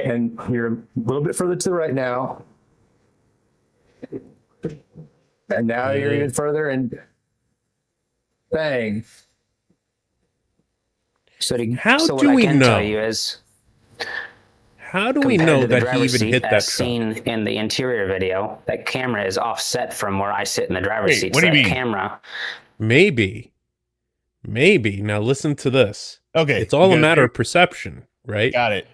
And you're a little bit further to the right now. And now you're even further and bang. So How what do I we can know? tell you is, How do we compared know to the that he driver's even seat, hit that as truck? seen in the interior video, that camera is offset from where I sit in the driver's Wait, seat. what So do you that mean? camera, Maybe. Now listen to this. Okay. It's all you a got it matter there? of perception, right? Got it.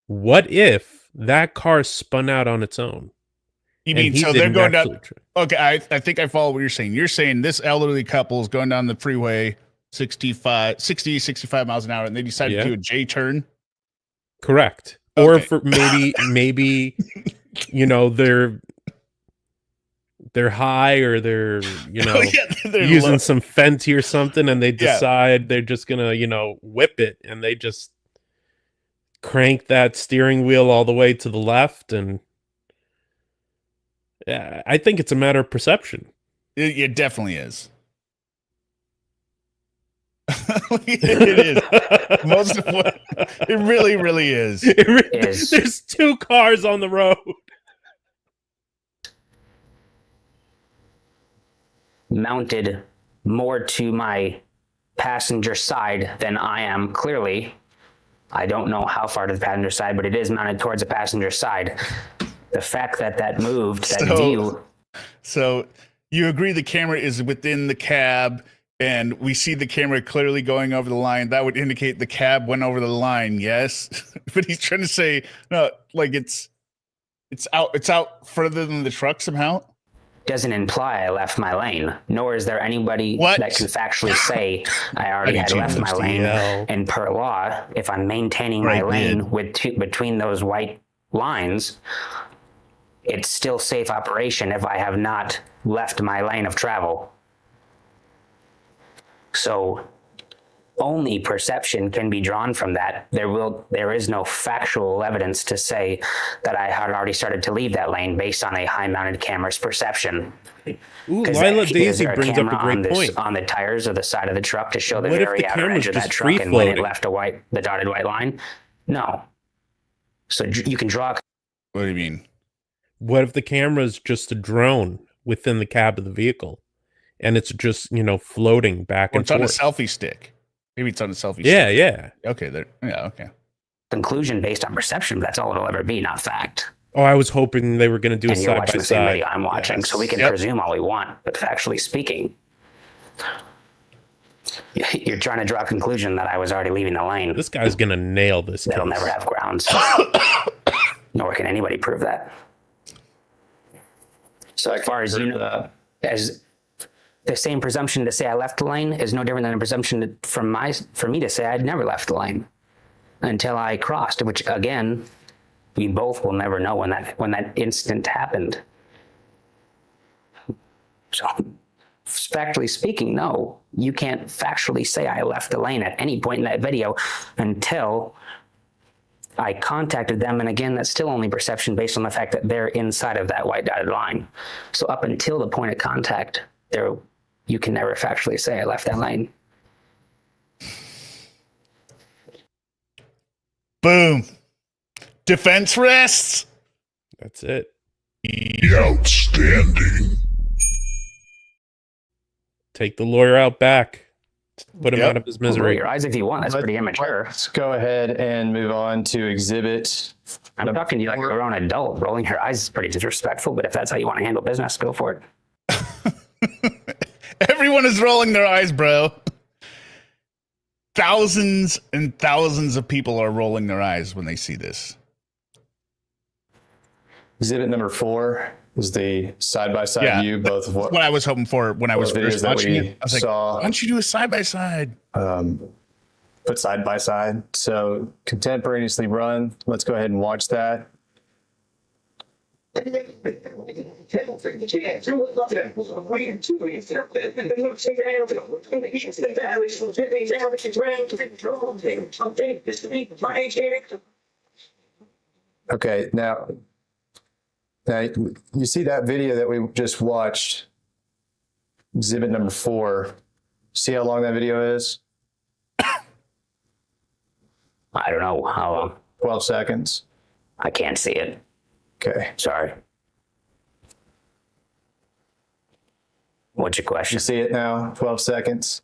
What if that car spun out on its own? You and mean he so they're didn't going down? actually Okay, I think I follow what you're saying. You're saying this elderly couple is going down the freeway 60, 65 miles an hour, and they decide Yeah. to do a J turn. Correct. Or Okay. for maybe you know, they're high, or they're, you know, they're using low. some Fenty or something, and they Yeah. decide they're just gonna, you know, whip it, and they just crank that steering wheel all the way to the left. And yeah, I think it's a matter of perception. It definitely is. It is. Most of what it really, really is. There's 2 cars on the road. mounted more to my passenger side than I am. Clearly, I don't know how far to the passenger side, but it is mounted towards the passenger side. The fact that that moved, that view. So you agree the camera is within the cab, and we see the camera clearly going over the line. That would indicate the cab went over the line, yes? But he's trying to say, no, like it's out further than the truck somehow. Doesn't imply I left my lane, nor is there anybody What? that can factually say I already had left my lane. And per law, if I'm maintaining my lane between those white lines, it's still safe operation if I have not left my lane of travel. So only perception can be drawn from that. There is no factual evidence to say that I had already started to leave that lane based on a high-mounted camera's perception. Ooh, 'Cause Lila is Daisy there a brings up a camera great point. on the tires of the side of the truck to show the What if very the outer camera's edge of that just truck and when it free-floating? left the dotted white line? No. So you can draw. What do you mean? What if the camera's just a drone within the cab of the vehicle, and it's just floating back Or and it's on a forth? selfie stick. Maybe it's on a selfie Yeah, stick. yeah. Okay, there. Yeah, okay. Conclusion based on perception. That's all it'll ever be, not fact. Oh, I was hoping they were going to do a And you're side watching by the same side. video I'm watching, so we can Yep. presume all we want. But factually speaking, you're trying to draw a conclusion that I was already leaving the lane. This guy's going to nail this. That'll case. never have grounds. Nor can anybody prove that. So as far as you know, as the same presumption to say I left the lane is no different than a presumption for me to say I'd never left the lane until I crossed, which again, we both will never know when that instant happened. So factually speaking, no, you can't factually say I left the lane at any point in that video until I contacted them. And again, that's still only perception based on the fact that they're inside of that white dotted line. So up until the point of contact, you can never factually say I left that lane. Boom. Defense rests. That's it. Outstanding. Take the lawyer out back. Put him Yep. out of his Roll misery. your eyes if you want. That's pretty immature. Let's go ahead and move on to exhibit. I'm talking to you like a grown adult. Rolling your eyes is pretty disrespectful, but if that's how you want to handle business, go for it. Everyone is rolling their eyes, bro. Thousands and thousands of people are rolling their eyes when they see this. Exhibit number 4 is the side-by-side Yeah, view, both of What what I was hoping for when I was Both videos first that watching we it. I was like, saw. why don't you do a side by side? put side by side. So contemporaneously run. Let's go ahead and watch that. Okay, now you see that video that we just watched, exhibit number 4. See how long that video is? I don't know how long. 12 seconds. I can't see it. Okay. Sorry. What's your You question? see it now? 12 seconds.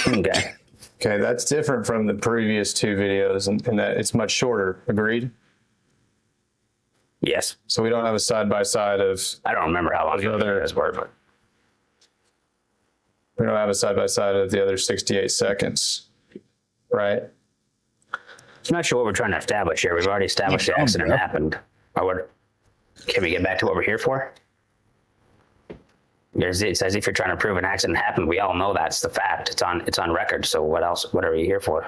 Okay. Okay, that's different from the previous 2 videos in that it's much shorter. Agreed? Yes. So we don't have a side by side of, I don't remember how long the Other- others were, but we don't have a side by side of the other 68 seconds, right? I'm not sure what we're trying to establish here. We've already established the accident happened. Or what? Can we get back to what we're here for? It's as if you're trying to prove an accident happened. We all know that's the fact. It's on record. So what else? What are we here for?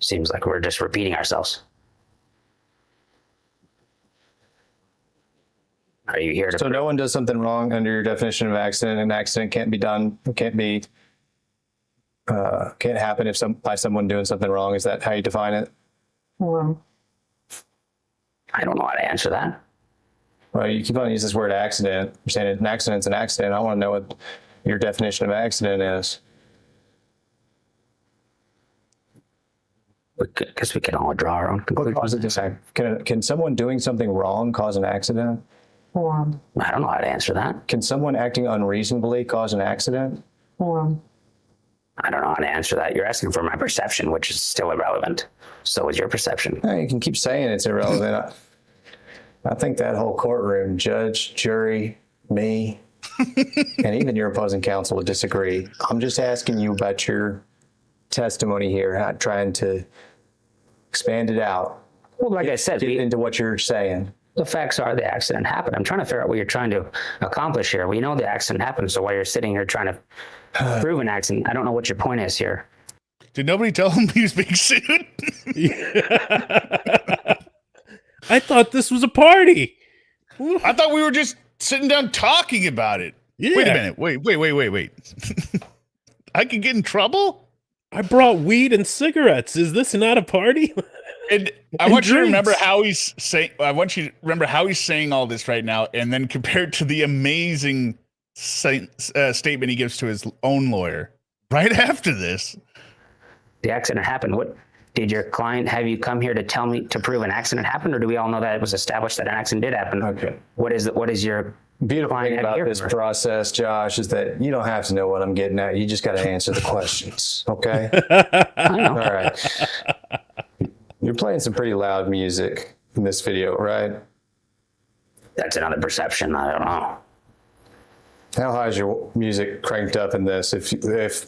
Seems like we're just repeating ourselves. Are you here to? So no one does something wrong under your definition of accident. An accident can't be done, can't happen if by someone doing something wrong. Is that how you define it? I don't know how to answer that. Well, you keep on using this word accident. You're saying an accident's an accident. I want to know what your definition of accident is. Because we can all draw our own conclusions. Can someone doing something wrong cause an accident? I don't know how to answer that. Can someone acting unreasonably cause an accident? I don't know how to answer that. You're asking for my perception, which is still irrelevant. So is your perception. You can keep saying it's irrelevant. I think that whole courtroom, judge, jury, me, and even your opposing counsel would disagree. I'm just asking you about your testimony here, not trying to expand it out Well, like I said, into what you're saying. the facts are the accident happened. I'm trying to figure out what you're trying to accomplish here. We know the accident happened, so while you're sitting here trying to prove an accident, I don't know what your point is here. Did nobody tell him he was being sued? I thought this was a party. I thought we were just sitting down talking about it. Yeah. Wait a minute. Wait. I could get in trouble? I brought weed and cigarettes. Is this not a party? And I want you to remember how he's saying. I want you to remember how he's saying all this right now, and then compared to the amazing statement he gives to his own lawyer right after this. The accident happened. What did your client have you come here to tell me to prove an accident happened, or do we all know that it was established that an accident did happen? Okay. What is your Beautiful client thing have about here this for? process, Josh, is that you don't have to know what I'm getting at. You just got to answer the questions. Okay. I know. All right. You're playing some pretty loud music in this video, right? That's another perception. I don't know. How high is your music cranked up in this? If Yeah,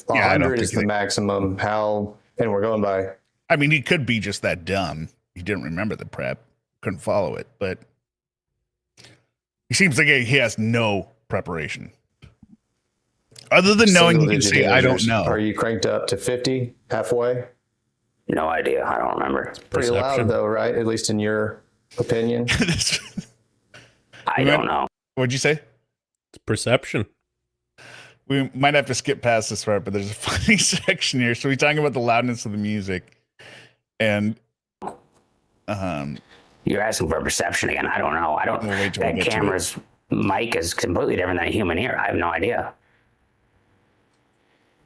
I don't 100 is think the maximum, how? And we're going by. I mean, he could be just that dumb. He didn't remember the prep, couldn't follow it, but he seems like he has no preparation. Other than knowing he can say, I don't know. Are you cranked up to 50, halfway? No idea. I don't remember. Pretty loud though, right? At least in your opinion. I don't know. What'd you say? It's perception. We might have to skip past this part, but there's a funny section here. So we're talking about the loudness of the music. And You're asking for perception again. I don't know. I don't. We'll wait till we That get to camera's mic is completely different than a human ear. I have no idea.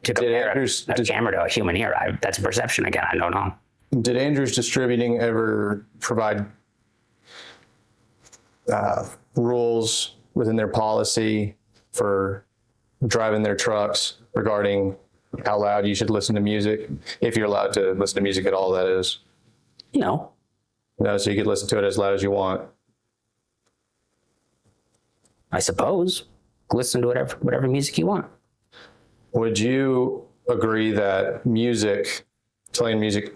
To compare Andrews- a camera to a human ear, that's perception again. I don't know. Did Andrews Distributing ever provide rules within their policy for driving their trucks regarding how loud you should listen to music? If you're allowed to listen to music at all, that is. No. No, so you could listen to it as loud as you want. I suppose. Listen to whatever music you want. Would you agree that playing music,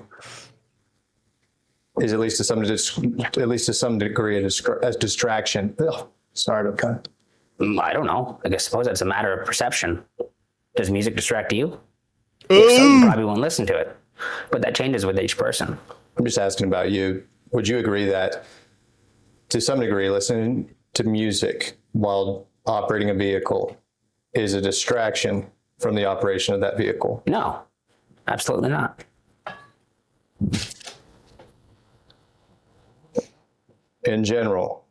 is at least to some degree a distraction? Ugh, sorry about that. I don't know. I suppose that's a matter of perception. Does music distract you? If so, you probably won't listen to it. But that changes with each person. I'm just asking about you. Would you agree that to some degree listening to music while operating a vehicle is a distraction from the operation of that vehicle? No, absolutely not. In general,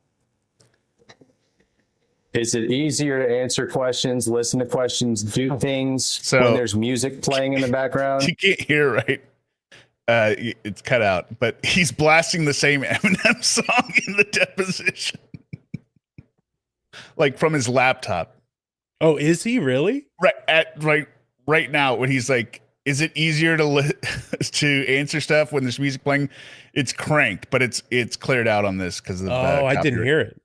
is it easier to answer questions, listen to questions, do things when there's music playing in the background? You can't hear, right? It's cut out, but he's blasting the same Eminem song in the deposition. Like from his laptop. Oh, is he really? Right now, when he's like, is it easier to answer stuff when there's music playing? It's cranked, but it's cleared out on this because of I didn't hear it.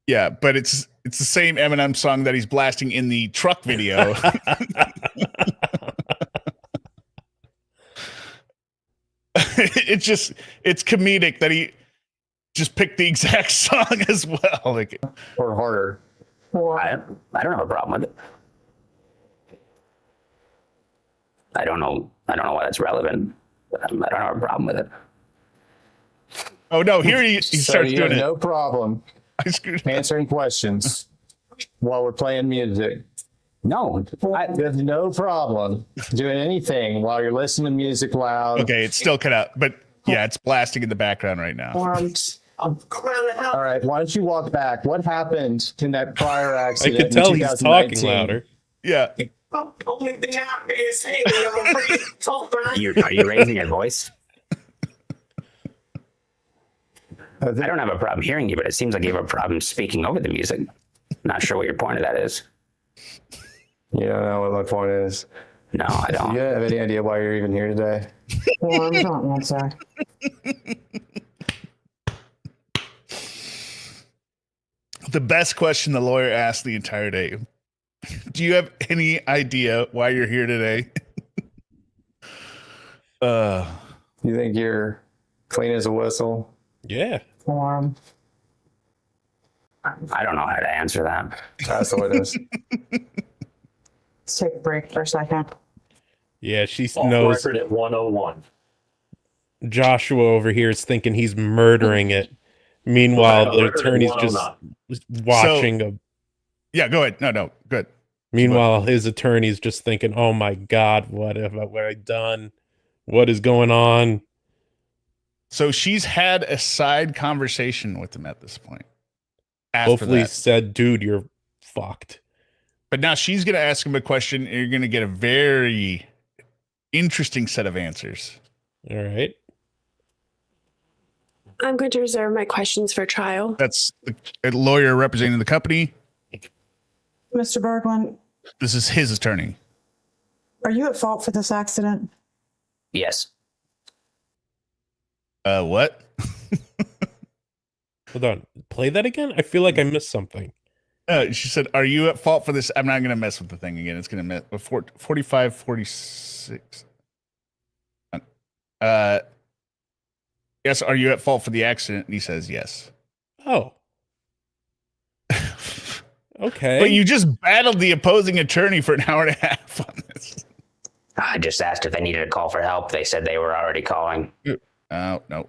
Yeah, but it's the same Eminem song that he's blasting in the truck video. It's comedic that he just picked the exact song as well. Like, Or harder? I don't have a problem with it. I don't know why that's relevant. But I don't have a problem with it. oh no, here he So starts you doing have it. no problem I screwed up. answering questions while we're playing music. No, You have no problem doing anything while you're listening to music loud. Okay, it's still cut out, but yeah, it's blasting in the background right now. Forms. All right, why don't you walk back? What happened in that prior I accident? could tell in he's talking 2019? louder. Yeah. Only thing happened is, hey, I'm pretty told are you raising your voice? I don't have a problem hearing you, but it seems like you have a problem speaking over the music. Not sure what your point of that is. You don't know what my point is. No, I Do don't. you have any idea why you're even here today? Forms, don't answer. The best question the lawyer asked the entire day. Do you have any idea why you're here today? You think you're clean as a whistle? Yeah. Form. I don't know how to answer that. That's what it is. Let's take a break for a second. Yeah, she Off knows. record at 101. Joshua over here is thinking he's murdering it. Meanwhile, the attorney's just watching a. Yeah, go ahead. No, good. Meanwhile, his attorney's just thinking, "Oh my God, what have I done? What is going on?" So she's had a side conversation with him at this point. After Hopefully, that. said, "Dude, you're fucked." But now she's going to ask him a question, and you're going to get a very interesting set of answers. All right. I'm going to reserve my questions for trial. That's a lawyer representing the company. Mr. Bergman, This is his attorney. are you at fault for this accident? Yes. What? Hold on. Play that again? I feel like I missed something. She said, are you at fault for this? I'm not going to mess with the thing again. It's going to mess 45, 46. Yes. Are you at fault for the accident? And he says, yes. Oh. Okay. But you just battled the opposing attorney for an hour and a half on this. I just asked if they needed a call for help. They said they were already calling. Oh, no.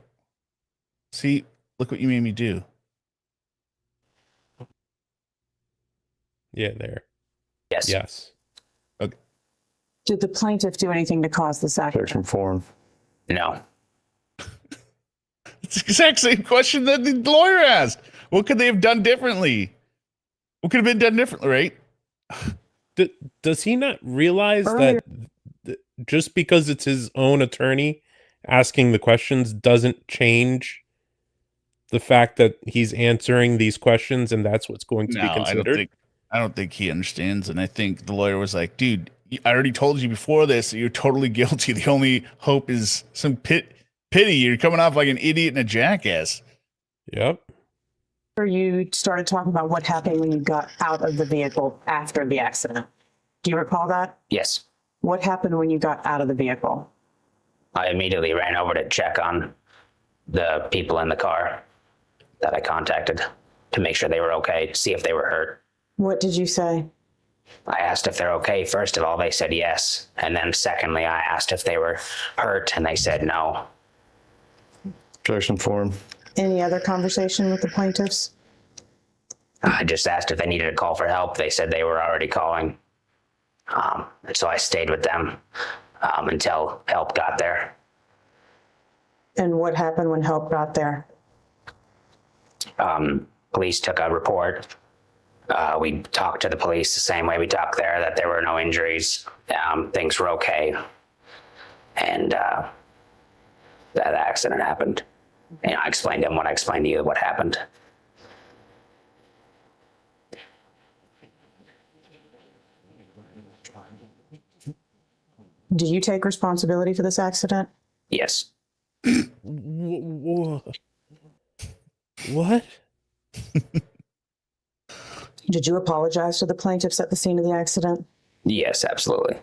See, look what you made me do. Yeah, there. Yes. Yes. Did the plaintiff do anything to cause this accident? Objection form. No. It's the exact same question that the lawyer asked. What could they have done differently? What could have been done differently, right? Does he not realize Earlier- that just because it's his own attorney asking the questions doesn't change the fact that he's answering these questions and that's what's going to be considered? I don't think he understands. And I think the lawyer was like, dude, I already told you before this that you're totally guilty. The only hope is some pity. You're coming off like an idiot and a jackass. Yep. Or you started talking about what happened when you got out of the vehicle after the accident. Do you recall that? Yes. What happened when you got out of the vehicle? I immediately ran over to check on the people in the car that I contacted to make sure they were okay, to see if they were hurt. What did you say? I asked if they're okay. First of all, they said yes. And then secondly, I asked if they were hurt and they said no. Objection form. Any other conversation with the plaintiffs? I just asked if they needed a call for help. They said they were already calling. And so I stayed with them until help got there. And what happened when help got there? Police took a report. We talked to the police the same way we talked there, that there were no injuries. Things were okay. And that accident happened. And I explained to him what I explained to you, what happened. Do you take responsibility for this accident? Yes. What? Did you apologize to the plaintiffs at the scene of the accident? Yes, absolutely.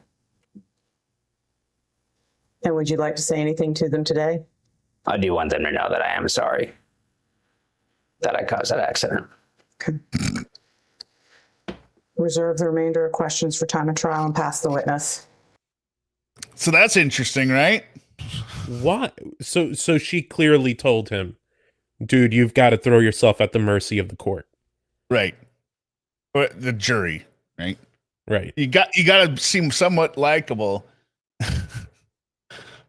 And would you like to say anything to them today? I do want them to know that I am sorry that I caused that accident. Okay. Reserve the remainder of questions for time of trial and pass the witness. So that's interesting, right? Why? So she clearly told him, dude, you've got to throw yourself at the mercy of the court. Right. Or the jury, right? Right. You got to seem somewhat likable.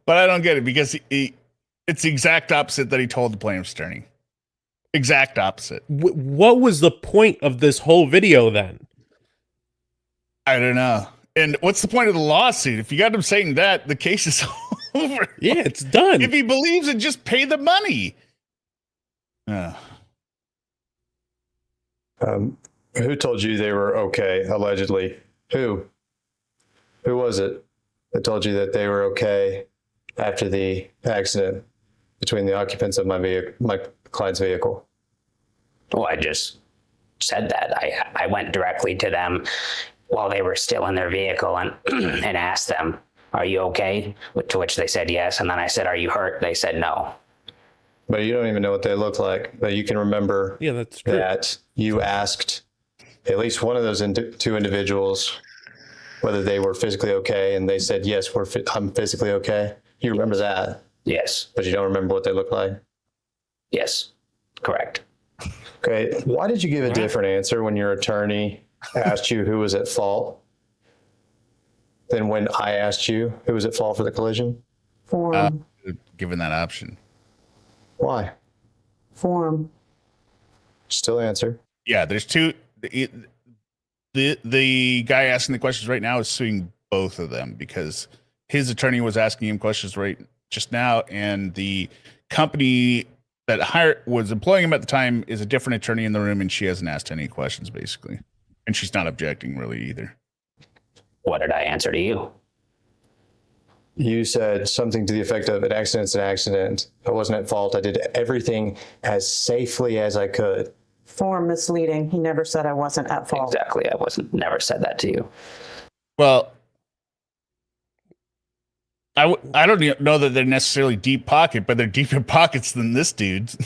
But I don't get it because it's the exact opposite that he told the plaintiff's attorney. Exact opposite. What was the point of this whole video then? I don't know. And what's the point of the lawsuit? If you got him saying that, the case is over. Yeah, it's done. If he believes it, just pay the money. Who told you they were okay, allegedly? Who? Who was it that told you that they were okay after the accident between the occupants of my client's vehicle? Well, I just said that. I went directly to them while they were still in their vehicle and and asked them, are you okay? To which they said yes. And then I said, are you hurt? They said no. But you don't even know what they look like. But you can remember Yeah, that's true. that you asked at least one of those two individuals whether they were physically okay, and they said, yes, I'm physically okay. You remember that, Yes. but you don't remember what they look like. Yes. Correct. Okay. Why did you give a different answer when your attorney asked you who was at fault than when I asked you who was at fault for the collision? Form. Given that option. Why? Form. Still answer. Yeah, there's two. The guy asking the questions right now is suing both of them because his attorney was asking him questions right just now, and the company that was employing him at the time is a different attorney in the room, and she hasn't asked any questions basically, and she's not objecting really either. What did I answer to you? You said something to the effect of an accident's an accident. I wasn't at fault. I did everything as safely as I could. Form misleading. He never said I wasn't at fault. Exactly. I never said that to you. Well, I don't even know that they're necessarily deep pocket, but they're deeper pockets than this dude's.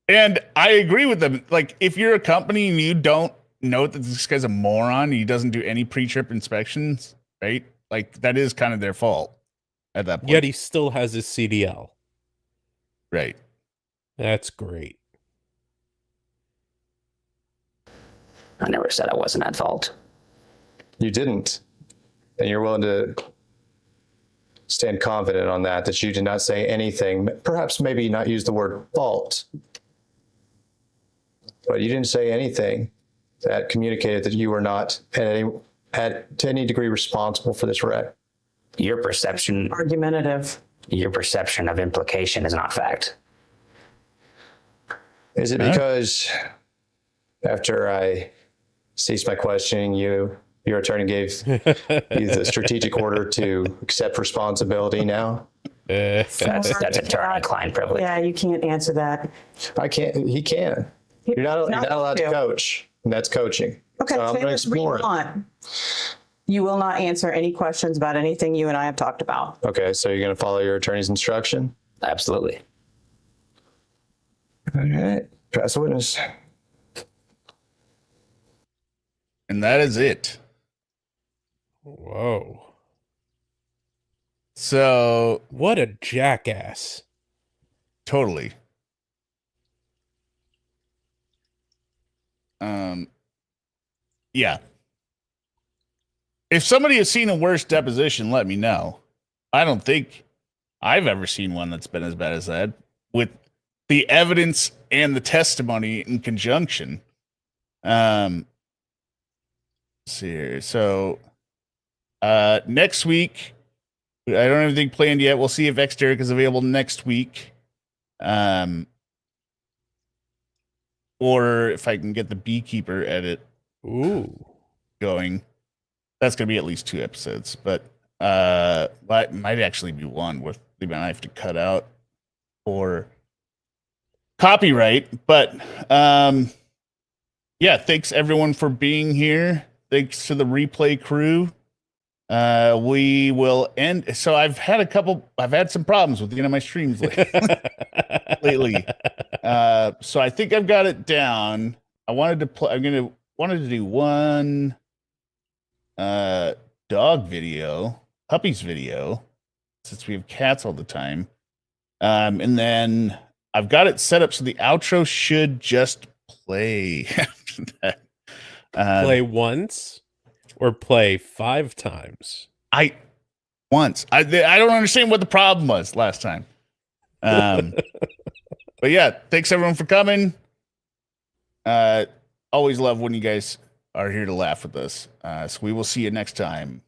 And I agree with them. Like, if you're a company and you don't know that this guy's a moron, he doesn't do any pre-trip inspections, right? Like, that is kind of their fault at that point. Yet he still has his CDL. Right. That's great. I never said I wasn't at fault. You didn't. And you're willing to stand confident on that you did not say anything, perhaps maybe not use the word fault, but you didn't say anything that communicated that you were not to any degree responsible for this wreck. Your perception Argumentative. of implication is not fact. Is it because after I ceased my questioning, your attorney gave you the strategic order to accept responsibility now? That's attorney-client privilege. Yeah, you can't answer that. I can't. He can. You're not allowed to coach. And that's coaching. Okay, So I'm say going to this what you explore it. want. You will not answer any questions about anything you and I have talked about. Okay, so you're going to follow your attorney's instruction? Absolutely. All right. Pass the witness. And that is it. Whoa. So, What a jackass. totally. Yeah. If somebody has seen a worse deposition, let me know. I don't think I've ever seen one that's been as bad as that, with the evidence and the testimony in conjunction. Let's see here. So next week, I don't have anything planned yet. We'll see if X-Derek is available next week. Or if I can get the beekeeper edit going. That's going to be at least 2 episodes, but might actually be one with the amount I have to cut out for copyright. But yeah, thanks everyone for being here. Thanks to the replay crew. We will end. So I've had some problems with the end of my streams lately. So I think I've got it down. I wanted to do one dog video, puppies video, since we have cats all the time. And then I've got it set up so the outro should just play after that. Play once or play 5 times? I don't understand what the problem was last time. But yeah, thanks everyone for coming. Always love when you guys are here to laugh with us. So we will see you next time.